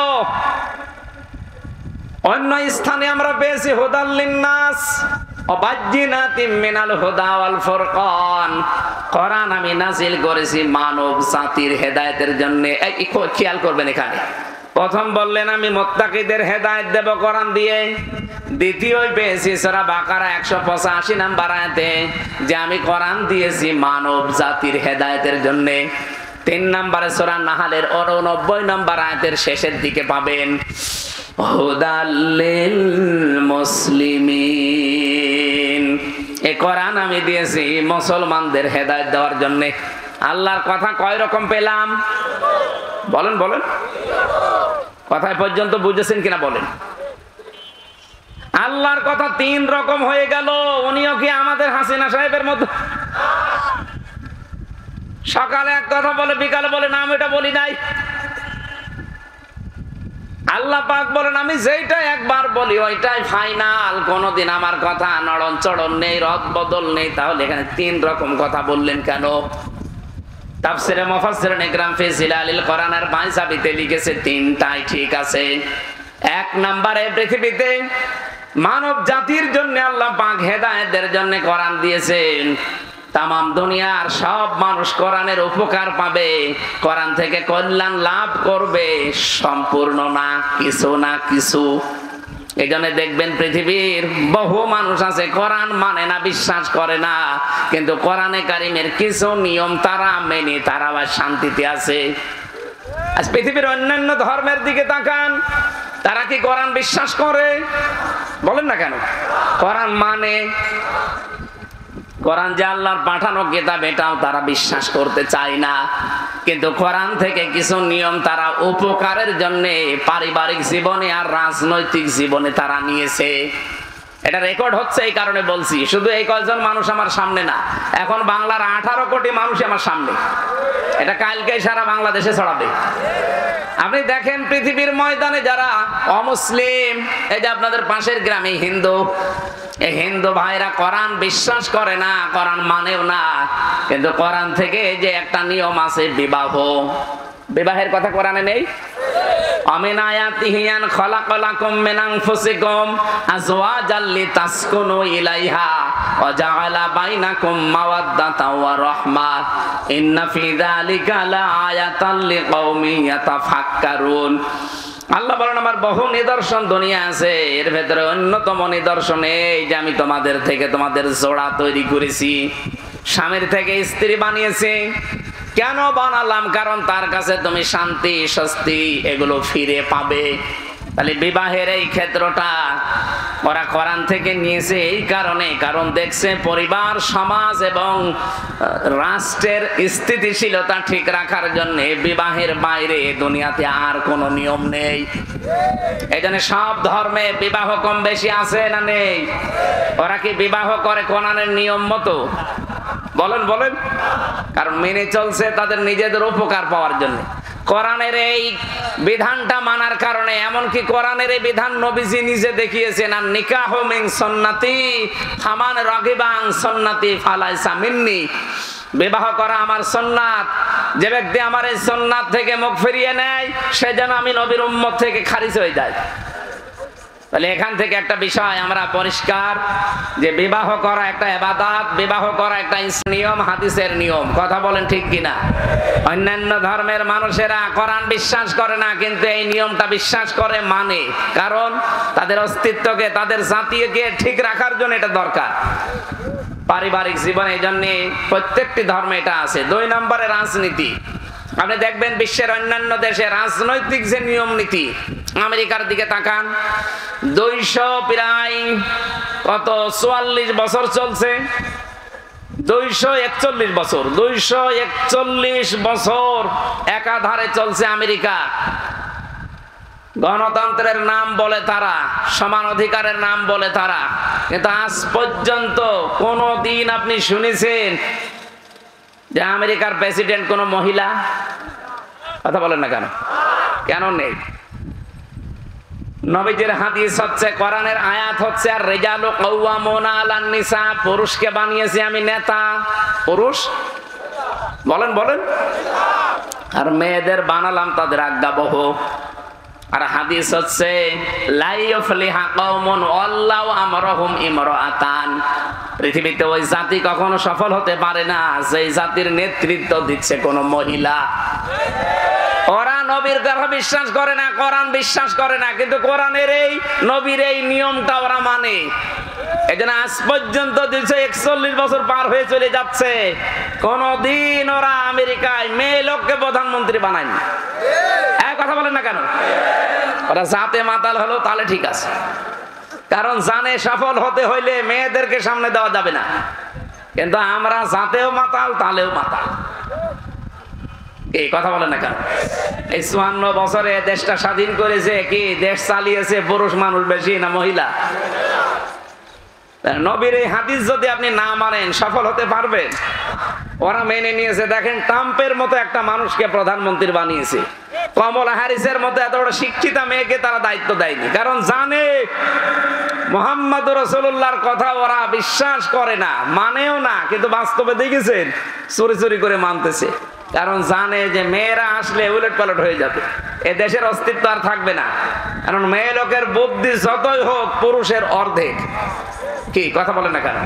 অন্য স্থানে আমরা পেয়েছি হুদাল লিন্নাস ওয়া বায়্যিনাতিম মিনাল হুদা ওয়াল ফুরকান। কোরআন আমি নাযিল করেছি মানব জাতির হেদায়েতের জন্য। এই খেয়াল করবেন, এখানে প্রথম বললেন আমি মুত্তাকিদের হেদায়েত দেব কোরআন দিয়ে। দ্বিতীয় পেয়েছি সূরা বাকারা 185 নাম্বার আয়াতে যে আমি কোরআন দিয়েছি মানব জাতির হেদায়েতের জন্য। 3 নম্বরে সূরা নাহলের 89 নম্বর আয়াতের শেষের দিকে পাবেন হুদাল লিল মুসলিমিন। এই কোরআন আমি দিয়েছি মুসলমানদের হেদায়েত দেওয়ার জন্য। আল্লাহর কথা কয় রকম পেলাম? বলেন বলেন। কথায় পর্যন্ত বুঝেছেন কিনা বলেন? আল্লাহর কথা 3 রকম হয়ে গেল। উনিও কি আমাদের হাসিনা সাহেবের মতো সকালে এক কথা বলে, বিকালে বলে না আমি এটা বলি নাই? আল্লাহ পাক বলেন আমি যেটা একবার বলি ওইটাই ফাইনাল, কোনদিন আমার কথা নড়ন চড়ন নেই, রদ বদল নেই। তাহলে এখানে 3 রকম কথা বললেন কেন? তাফসীরে মুফাসসিরিন ইকরাম ফি জিলালিল কোরআনের 22 লিখেছে 3টাই ঠিক আছে। এক নম্বরে পৃথিবীতে মানব জাতির জন্য আল্লাহ পাক হেদায়েতের জন্য কোরআন দিয়েছেন। তামাম দুনিয়ার সব মানুষ কোরআনের উপকার পাবে, কোরআন থেকে কল্যাণ লাভ করবে, সম্পূর্ণ না, কিছু না কিছু। এই জন্য দেখবেন পৃথিবীর বহু মানুষ আছে কোরআন মানে না, বিশ্বাস করে না, কিন্তু কোরআনে কারিমের কিছু নিয়ম তারা মেনে তারা আবার শান্তিতে আছে। আজ পৃথিবীর অন্যান্য ধর্মের দিকে তাকান, তারা কি কোরআন বিশ্বাস করে? বলেন না কেন? কোরআন মানে, কোরআন যে আল্লাহর পাঠানো কিতাব এটাও তারা বিশ্বাস করতে চায় না, কিন্তু কোরআন থেকে কিছু নিয়ম তারা উপকারের জন্য পারিবারিক জীবনে আর রাজনৈতিক জীবনে তারা নিয়েছে। এটা রেকর্ড হচ্ছে, এই কারণে বলছি। শুধু এই কয়েকজন মানুষ আমার সামনে না, এখন বাংলার 18 কোটি মানুষ আমার সামনে। এটা কালকে সারা বাংলাদেশে ছড়াবে। আপনি দেখেন পৃথিবীর ময়দানে যারা অমুসলিম, এই যে আপনাদের পাশের গ্রামে হিন্দু, এই হিন্দু ভাইরা কোরআন বিশ্বাস করে না, কোরআন মানেও না, কিন্তু কোরআন থেকে যে একটা নিয়ম আছে বিবাহ, বিবাহের কথা কোরআনে নেই? আমিন আয়াতিহি আন খালাকালাকুম মিন আনফুসিকুম আজওয়াজাল লিতাসকুনু ইলাইহা ওয়া জাআলা বাইনাকুম মাওয়াদ্দাতাও ওয়া রাহমা ইন্না ফি যালিকা লাআয়াতান লিকাউমিন ইয়াতাফাক্কারুন। আল্লাহ বলেন আমার বহু নিদর্শন দুনিয়া আছে, এর ভেতরে অন্যতম নিদর্শন এই যে আমি তোমাদের থেকে তোমাদের জোড়া তৈরি করেছি, স্বামীর থেকে স্ত্রী বানিয়েছি। কেন বানালাম? কারণ তার কাছে তুমি শান্তি স্বস্তি এগুলো ফিরে পাবে। তাহলে বিবাহের এই ক্ষেত্রটা ওরা কোরআন থেকে নিয়েছে এই কারণে, কারণ দেখছে পরিবার সমাজ এবং রাষ্ট্রের স্থিতিশীলতা ঠিক রাখার জন্য বিবাহের বাইরে দুনিয়াতে আর কোনো নিয়ম নেই। এই জন্য সব ধর্মে বিবাহ কম বেশি আছে না নেই? ওরা কি বিবাহ করে কোরআনের নিয়ম মতো? বলেন বলেন। কারণ মেনে চলছে তাদের নিজেদের উপকার পাওয়ার জন্য। কোরআনের এই বিধানটা মানার কারণে, এমনকি কোরআনের এই বিধান নবীজি নিজে দেখিয়েছেন, আর নিকাহু মিন সুন্নতি ফামান রাগিবা আন সুন্নতি ফালাইসা মিন্নি। বিবাহ করা আমার সুন্নাত, যে ব্যক্তি আমার এই সুন্নাত থেকে মুখ ফিরিয়ে নেয় সে যেন আমি নবীর উম্মত থেকে খারিজ হয়ে যায়। তাহলে এখান থেকে একটা বিষয় আমরা পরিষ্কার যে বিবাহ করা একটা ইবাদত, বিবাহ করা একটা নিয়ম, হাদিসের নিয়ম। কথা বলেন ঠিক কিনা? অন্যান্য ধর্মের মানুষেরা কোরআন বিশ্বাস করে না, কিন্তু এই নিয়মটা বিশ্বাস করে, মানে, কারণ তাদের অস্তিত্বকে তাদের জাতিকে ঠিক রাখার জন্য এটা দরকার পারিবারিক জীবনে। এই জন্য প্রত্যেকটি ধর্মে এটা আছে। 2 নম্বরে রাজনীতি। আপনি দেখবেন বিশ্বের অন্যান্য দেশে রাজনৈতিক যে নিয়ম নীতি, আমেরিকার দিকে তাকান, 200 প্রায় কত 44 বছর চলছে, 241 বছর, 241 বছর একাধারে চলছে আমেরিকা। গণতন্ত্রের নাম বলে তারা, সমান অধিকারের নাম বলে তারা, কিন্তু আজ পর্যন্ত কোনো দিন আপনি শুনেছেন যে আমেরিকার প্রেসিডেন্ট কোন মহিলা? কথা বলেন না কেন? কেন নেই? নবীজির হাদিস হচ্ছে, কোরআনের আয়াত হচ্ছে, আর রিজালু কাওয়ামুনা আলান নিসা, পুরুষকে বানিয়েছি আমি নেতা। পুরুষ বলেন বলেন, আর মেয়েদের বানালাম তাদের আজ্ঞাবহ। আর হাদিস হচ্ছে লা ইফলিহা কওমুন আল্লাহু আমরহুম ইমরাআতান, পৃথিবীতে ওই জাতি কখনো সফল হতে পারে না যেই জাতির নেতৃত্ব দিচ্ছে কোন মহিলা। ওরা নবীর কথা বিশ্বাস করে না, কোরআন বিশ্বাস করে না, কিন্তু কোরআনের এই নবীর এই নিয়মটা ওরা মানে। এজন্য আজ পর্যন্ত 241 বছর পার হয়ে চলে যাচ্ছে, কোনদিন ওরা আমেরিকায় মেয়ে লোককে প্রধানমন্ত্রী বানায়নি। কথা বলেন না কেন? ওরা জাতে মাতাল হলো তাহলে ঠিক আছে, কারণ জানে সফল হতে হইলে মেয়েদেরকে সামনে দেওয়া যাবে না। কিন্তু আমরা জাতেও মাতাল তালেও মাতাল। এই কথা বলেন না কেন? এই 54 বছরে দেশটা স্বাধীন করেছে কি দেশ চালিয়েছে পুরুষ মানুষ বেশি না মহিলা? নবীর এই হাদিস যদি আপনি না মানেন সফল হতে পারবেন? ওরা মেনে নিয়েছে। দেখেন ট্রাম্পের মতো একটা মানুষকে প্রধানমন্ত্রী বানিয়েছে, কমলা হ্যারিসের মতো এত বড় শিক্ষিতা মেয়েকে তারা দায়িত্ব দেয়নি, কারণ জানে মুহাম্মদ রাসূলুল্লাহর কথা ওরা বিশ্বাস করে না, মানেও না, কিন্তু বাস্তবে দেখেছেন চুরি চুরি করে মানতেছে, কারণ জানে যে মেয়েরা আসলে উলট পালট হয়ে যাবে, এ দেশের অস্তিত্ব আর থাকবে না। কারণ মেয়ে লোকের বুদ্ধি যতই হোক পুরুষের অর্ধেক। কি কথা বলেন না কেন?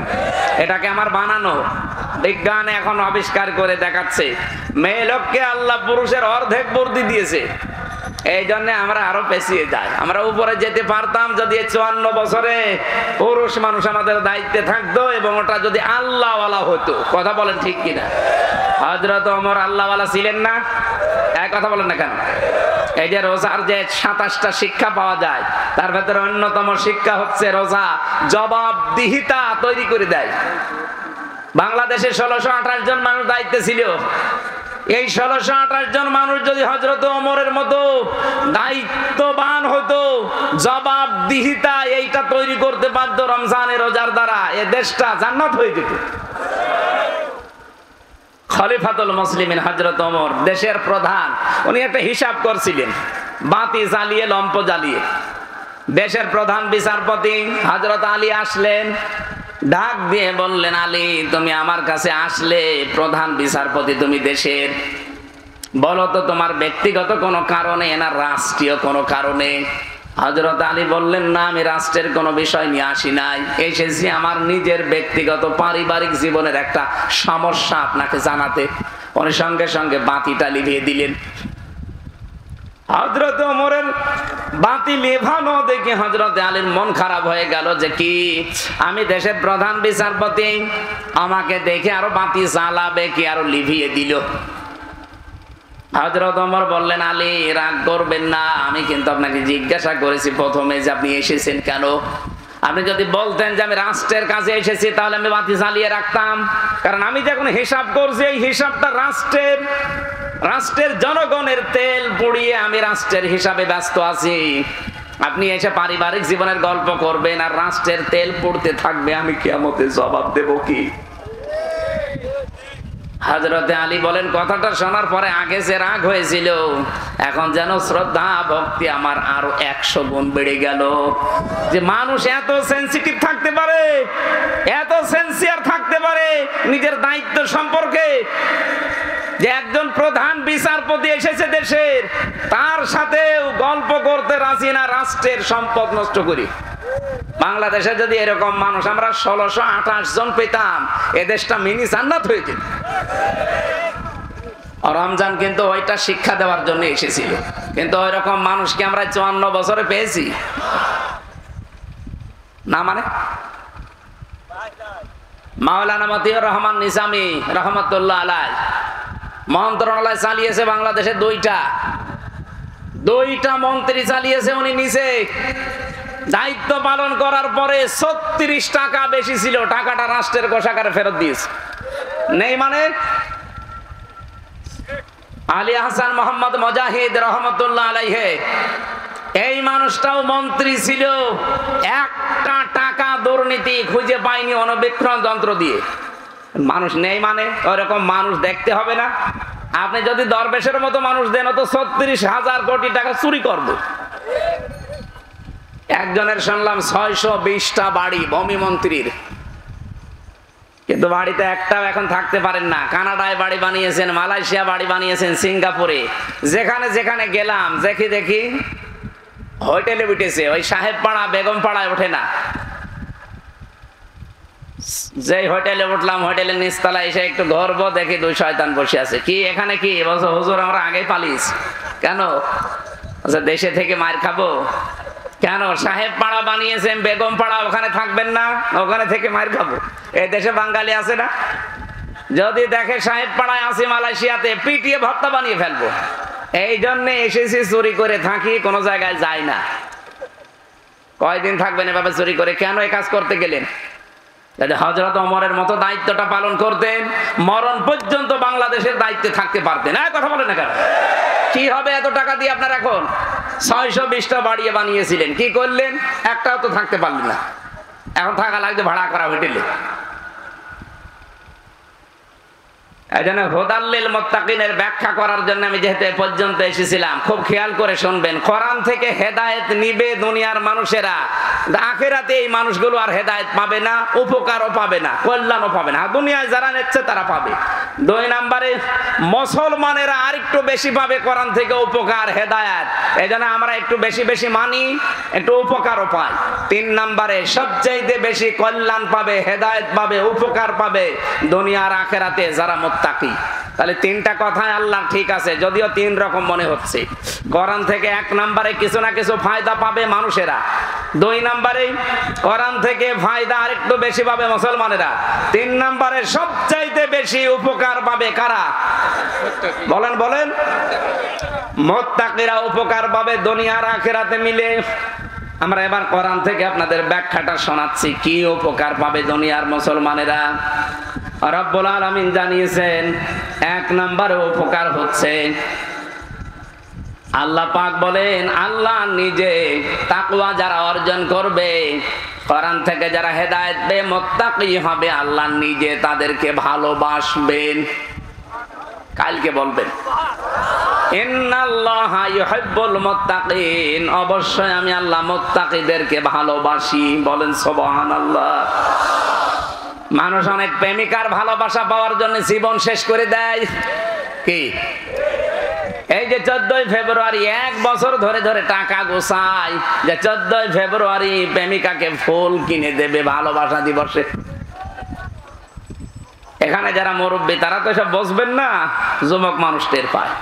এটাকে আমার বানানো, বিজ্ঞান এখন আবিষ্কার করে দেখাচ্ছে মেয়ে লোককে আল্লাহ পুরুষের অর্ধেক বুদ্ধি দিয়েছে। এই জন্য আমরা আরো পেছিয়ে যাই। আমরা উপরে যেতে পারতাম যদি 54 বছরে পুরুষ মানুষ আমাদের দায়িত্বে থাকতো এবং ওটা যদি আল্লাহওয়ালা হতো। কথা বলেন ঠিক কিনা? হযরত ওমর আল্লাহওয়ালা ছিলেন না? এক কথা বলেন না কেন? এই যে রোজার যে 27টা শিক্ষা পাওয়া যায়, তার ভেতরে অন্যতম শিক্ষা হচ্ছে রোজা জবাবদিহিতা তৈরি করে দেয়। বাংলাদেশে 1628 জন মানুষ দায়িত্বে ছিল। এই 1628 জন মানুষ যদি হযরত ওমরের মতো দায়িত্ববান হতো, জবাবদিহিতা এইটা তৈরি করতে পারতো রমজানের রোজার দ্বারা, এ দেশটা জান্নাত হয়ে যেত। খলিফাতুল মুসলিমিন হযরত ওমর দেশের প্রধান, উনি একটা হিসাব করছিলেন বাতি জ্বালিয়ে লম্প জ্বালিয়ে। দেশের প্রধান বিচারপতি হযরত আলী আসলেন, ডাক দিয়ে বললেন, আলী তুমি আমার কাছে আসলে, প্রধান বিচারপতি তুমি দেশের, বলো তো তোমার ব্যক্তিগত কোনো কারণে না রাষ্ট্রীয় কোনো কারণে? হযরত আলী বললেন, না আমি রাষ্ট্রের কোনো বিষয় নিয়ে আসি নাই, এসেছি আমার নিজের ব্যক্তিগত পারিবারিক জীবনের একটা সমস্যা আপনাকে জানাতে। উনি সঙ্গে সঙ্গে বাতিটা লিভিয়ে দিলেন। হযরত ওমরের বাতি লেভানো দেখে হযরত আলীর মন খারাপ হয়ে গেল যে কি আমি দেশের প্রধান বিচারপতি, আমাকে দেখে আরো বাতি জ্বালাবে কি, আরো লিভিয়ে দিল। হযরত ওমর বললেন, আলী রাগ করবেন না, আমি কিন্তু আপনাকে জিজ্ঞাসা করেছি প্রথমে যে আপনি এসেছেন কেন। আপনি যদি বলতেন যে আমি রাষ্ট্রের কাছে এসেছি তাহলে আমি বাতি জ্বালিয়ে রাখতাম, কারণ আমি যখন হিসাব করছি এই হিসাবটা রাষ্ট্রের জনগণের তেল পুড়িয়ে আমি রাষ্ট্রের হিসাবে ব্যস্ত আছি। আপনি এসে পারিবারিক জীবনের গল্প করবেন আর রাষ্ট্রের তেল পুড়তে থাকবে, আমি কিয়ামতে জবাব দেব কি? হযরতে আলী বলেন, কথাটা শোনার পরে আগে যে রাগ হয়েছিল এখন যেন শ্রদ্ধা ভক্তি আমার আরো 100 গুণ বেড়ে গেল। যে মানুষ এত সেনসিটিভ থাকতে পারে, এত সেনসিয়ার থাকতে পারে নিজের দায়িত্ব সম্পর্কে, যে একজন প্রধান বিচারপতি এসেছে দেশের, তার সাথেও গল্প করতে রাজি না রাষ্ট্রের সম্পদ নষ্ট করি। বাংলাদেশে যদি এরকম মানুষ আমরা 1628 জন পেতাম, এ দেশটা মিনি জান্নাত হয়ে যেত। রমজান কিন্তু ওইটা শিক্ষা দেওয়ার জন্য এসেছিল, কিন্তু ওই রকম মানুষকে আমরা 54 বছরে পেয়েছি না? মানে মাওলানা মতিউর রহমান নিজামী রহমাতুল্লাহ আলাইহি মন্ত্রণালয় চালিয়েছে বাংলাদেশে, দুইটা মন্ত্রী চালিয়েছে উনি নিচে। দায়িত্ব পালন করার পরে 36 টাকা বেশি ছিল, টাকাটা রাষ্ট্রের কোষাগারে ফেরত দিয়েছে। নেই মানে আলী হাসান মোহাম্মদ মুজাহিদ রহমতুল্লাহ আলাইহি, এই মানুষটাও মন্ত্রী ছিল, একটা টাকা দুর্নীতি খুঁজে পায়নি অণুবীক্ষণ যন্ত্র দিয়ে। মানুষ নেই মানে ওরকম মানুষ দেখতে হবে না? আপনি যদি দরবেশের মতো মানুষ দেন তো 36,000 কোটি টাকা চুরি করবে। একজনের শুনলাম 620টা বাড়ি ভূমি মন্ত্রীর, কিন্তু বাড়িতে একটাও এখন থাকতে পারেন না। কানাডায় বাড়ি বানিয়েছেন, মালয়েশিয়া বাড়ি বানিয়েছেন, সিঙ্গাপুরে, যেখানে যেখানে গেলাম দেখি হোটেলে উঠেছে, ওই সাহেব পাড়া বেগম পাড়ায় ওঠে না। যে হোটেলে উঠলাম, হোটেলের নিচতলায় এসে একটু গর্ব দেখি 2 শয়তান বসে আছে। কি এখানে কি বলছো? হুজুর আমরা আগেই পালিয়েছি। কেন? আচ্ছা দেশে থেকে মার খাবো কেন? সাহেব পাড়া বানিয়েছেন, বেগম পাড়া, ওখানে থাকবেন না? ওখানে থেকে মার খাবো? এই দেশে বাঙালি আছে না? যদি দেখে সাহেব পাড়ায় আছি মালয়েশিয়াতে, পিটিয়ে ভর্তা বানিয়ে ফেলবো। এই জন্য এসেছি চুরি করে থাকি, কোনো জায়গায় যাই না। কয়দিন থাকবেন এভাবে চুরি করে? কেন এই কাজ করতে গেলেন? যদি হযরত ওমরের মতো দায়িত্বটা পালন করতেন, মরণ পর্যন্ত বাংলাদেশের দায়িত্বে থাকতে পারতেন। কথা বলেন না কেন? কি হবে এত টাকা দিয়ে আপনার? এখন 620টা বাড়িয়ে বানিয়েছিলেন, কি করলেন? একটাও তো থাকতে পারলেন না। এখন থাকা লাগবে ভাড়া করা হোটেলে। এজন্য হুদাল্লিল মুত্তাকিনের ব্যাখ্যা করার জন্য আমি যেহেতু এ পর্যন্ত এসেছিলাম, খুব খেয়াল করে শুনবেন। কোরআন থেকে হেদায়েত নিবে দুনিয়ার মানুষেরা, আখিরাতে এই মানুষগুলো আর হেদায়েত পাবে না, উপকারও পাবে না, কল্যাণও পাবে না। দুনিয়ায় যারা নিচ্ছে তারা পাবে। 2 নম্বরে মুসলমানেরা আরেকটু বেশি পাবে কোরআন থেকে উপকার, হেদায়েত। এজন্য আমরা একটু বেশি বেশি মানি, একটু উপকারও পাই। 3 নম্বরে সবচাইতে বেশি কল্যাণ পাবে, হেদায়েত পাবে, উপকার পাবে দুনিয়ার আখিরাতে যারা মুত্তাকি। তাহলে 3টা কথাই আল্লাহ ঠিক আছে, যদিও 3 রকম মনে হচ্ছে। কোরআন থেকে 1 নম্বরে কিছু না কিছু ফায়দা পাবে মানুষেরা, 2 নম্বরে কোরআন থেকে ফায়দা আরেকটু বেশি পাবে মুসলমানেরা, 3 নম্বরে সবচাইতে বেশি উপকার পাবে কারা? বলেন বলেন। মুত্তাকিরা উপকার পাবে দুনিয়ার আখিরাতে মিলে। আমরা এবার কোরআন থেকে আপনাদের ব্যাখ্যাটা শোনাচ্ছি, কি উপকার পাবে দুনিয়ার মুসলমানেরা। রব্বুল আলামিন জানিয়েছেন 1 নম্বরে উপকার হচ্ছে, আল্লাহ পাক বলেন আল্লাহ নিজে তাকওয়া যারা অর্জন করবে, কোরআন থেকে যারা হেদায়েত পেয়ে মুত্তাকি হবে, আল্লাহ নিজে তাদেরকে ভালোবাসবেন। কালকে বলবেন ইন্নাল্লাহা ইউহিব্বুল মুত্তাকিন, অবশ্যই আমি আল্লাহ মুত্তাকিদেরকে ভালোবাসি। বলেন সুবহানাল্লাহ। মানুষ অনেক প্রেমিকার ভালোবাসা পাওয়ার জন্য জীবন শেষ করে দেয়। কি এই যে 14ই ফেব্রুয়ারি 1 বছর ধরে ধরে টাকা গোছায় যে 14ই ফেব্রুয়ারি প্রেমিকাকে ফুল কিনে দেবে ভালোবাসা দিবসে। এখানে যারা মুরব্বী তারা তো সব বসবেন না, যুবক মানুষ টের পায়।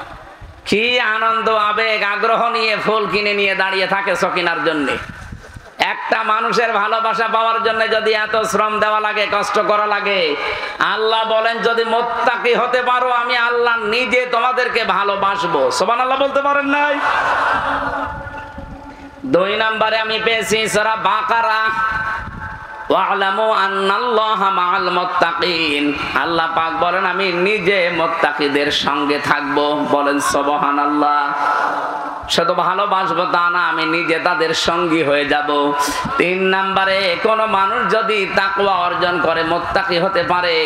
কি আনন্দ, আবেগ, আগ্রহ নিয়ে ফুল কিনে নিয়ে দাঁড়িয়ে থাকে সকিনার জন্য। একটা মানুষের ভালোবাসা পাওয়ার জন্য যদি এত শ্রম দেওয়া লাগে, কষ্ট করা লাগে, আল্লাহ বলেন যদি মুত্তাকি হতে পারো আমি আল্লাহ নিজে তোমাদেরকে ভালোবাসবো। সুবহানাল্লাহ বলতে পারেন নাই? 2 নম্বরে আমি পেয়েছি সূরা বাকারা, ওয়া'লামু আন্নাল্লাহা মা'আল মুত্তাকিন। আল্লাহ পাক বলেন আমি নিজে মুত্তাকিদের সঙ্গে থাকবো। বলেন সুবহানাল্লাহ। শুধু ভালোবাসবো তা না, আমি নিজে তাদের সঙ্গী হয়ে যাব। 3 নম্বরে কোন মানুষ যদি তাকওয়া অর্জন করে, মুত্তাকি হতে পারে,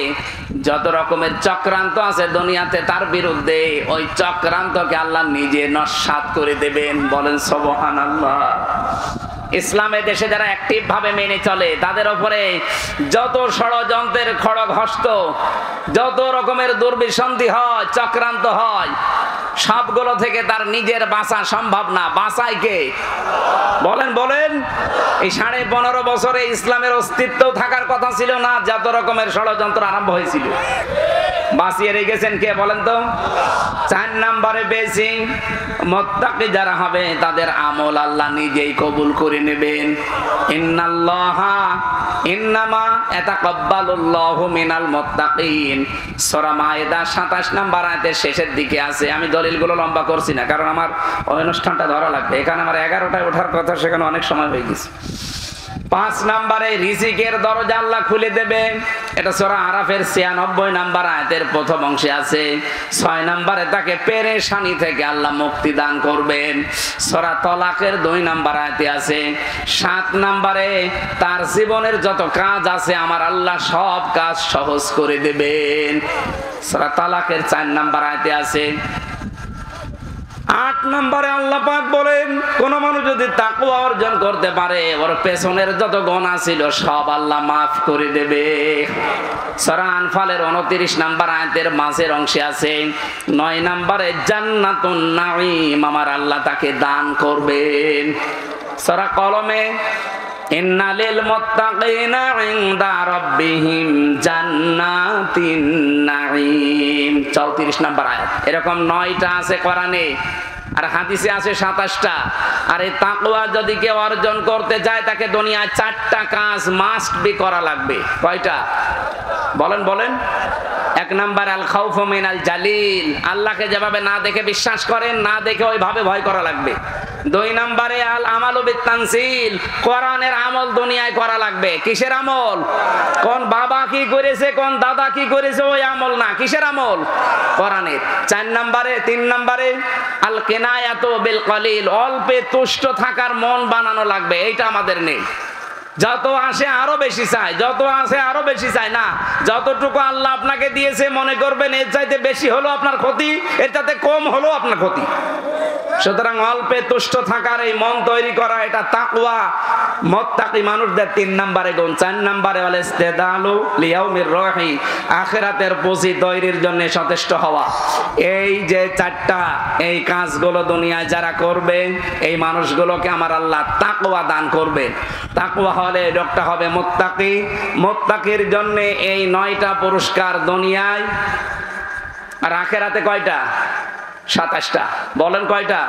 যত রকমের চক্রান্ত আছে দুনিয়াতে তার বিরুদ্ধে, ওই চক্রান্তকে আল্লাহ নিজে নস্যাৎ করে দেবেন। বলেন সুবহানাল্লাহ। ইসলামের দেশে যারা অ্যাক্টিভ ভাবে মেনে চলে, তাদের উপরে যত ষড়যন্ত্রের খড়গ হস্ত, যত রকমের দুর্বিসন্ধি হয়, চক্রান্ত হয়, সবগুলো থেকে তার নিজের বাঁচা সম্ভব না। বাঁচায় কে? বলেন বলেন। এই 15.5 বছরে ইসলামের অস্তিত্ব থাকার কথা ছিল না, যত রকমের ষড়যন্ত্র আরম্ভ হয়েছিল। বাঁচিয়ে রেখেছেন কে বলেন তো? 4 নম্বরে বেশি মুত্তাকি যারা হবে তাদের আমল আল্লাহ নিজেই কবুল করে নেবেন। ইন্নামা ইয়াতাকাব্বালুল্লাহু মিনাল মুত্তাকিন। সূরা মায়েদা 27 নম্বর আয়াতের শেষের দিকে আছে। আমি দলিলগুলো লম্বা করছি না, কারণ আমার অনুষ্ঠানটা ধরা লাগবে। এখানে আমার 11টায় ওঠার কথা, সেখানে অনেক সময় হয়ে গেছে। 5 নম্বরে রিজিকের দরজা আল্লাহ খুলে দেবে। এটা সূরা আরাফের 96 নম্বর আয়াতের প্রথম অংশে আছে। 6 নম্বরে তাকে পেরেশানি থেকে আল্লাহ মুক্তি দান করবেন। সূরা তালাকের 2 নম্বর আয়াতে আছে। 7 নম্বরে তার জীবনের যত কাজ আছে আমার আল্লাহ সব কাজ সহজ করে দেবেন। সূরা তালাকের 4 নম্বর আয়াতে আছে। 8 নম্বরে আল্লাহ পাক বলেন কোন মানুষ যদি তাকওয়া অর্জন করতে পারে, ওর পেছনের যত গুনাহ ছিল সব আল্লাহ মাফ করে দেবে। সূরা আনফালের 29 নম্বর আয়াতের মাঝের অংশে আছে। 9 নম্বরে জান্নাতুন নাঈম, আমার আল্লাহ তাকে দান করবেন। সূরা কলমে ইন্না লিল মুত্তাকিনা ইনদা রাব্বিহিম জান্নাতিন নাঈম, 34 নম্বর আয়াত। এরকম 9টা আছে কোরআনে, আর হাদিসে আছে 27টা। আর এই তাকওয়া যদি কেউ অর্জন করতে চায়, তাকে দুনিয়ায় 4টা কাজ মাস্ট বি করা লাগবে। কয়টা বলেন বলেন? 1 নাম্বার আল খাউফু মিনাল জালিল, আল্লাহকে যেভাবে না দেখে বিশ্বাস করেন, না দেখে ওইভাবে ভয় করা লাগবে। 2 নম্বরে আল আমালু বিত-তানসিল, কোরআনের আমল দুনিয়ায় করা লাগবে। কিসের আমল? কোন বাবা কি করেছে, কোন দাদা কি করেছে ওই আমল না, কিসের আমল? কোরআনের। 3 নম্বরে আল কিনায়াতু বিল কলিল, অল্পে তুষ্ট থাকার মন বানানো লাগবে। এইটা আমাদের নেই। যত আসে আরো বেশি চাই, যত আসে আরো বেশি চাই না। যতটুকু আল্লাহ আপনাকে দিয়েছে মনে করবেন এর চাইতে বেশি হলো আপনার ক্ষতি, এর চাইতে কম হলো আপনার ক্ষতি। সুতরাং অল্পে তুষ্ট থাকার এই মন তৈরি করা, এটা তাকওয়া। মুত্তাকি মানুষদের 3 নম্বরে গুণ। 4 নম্বরে ওয়াল ইস্তিদালু লিয়াউমির রহি, আখিরাতের পুঁজি তৈরির জন্য সচেষ্ট হওয়া। এই যে 4টা এই কাজগুলো দুনিয়ায় যারা করবে, এই মানুষগুলোকে আমার আল্লাহ তাকওয়া দান করবে। তাকওয়া হলে লোকটা হবে মুত্তাকি। মুত্তাকির জন্য এই 9টা পুরস্কার দুনিয়ায়, আর আখিরাতে কয়টা? 27টা। বলেন কয়টা?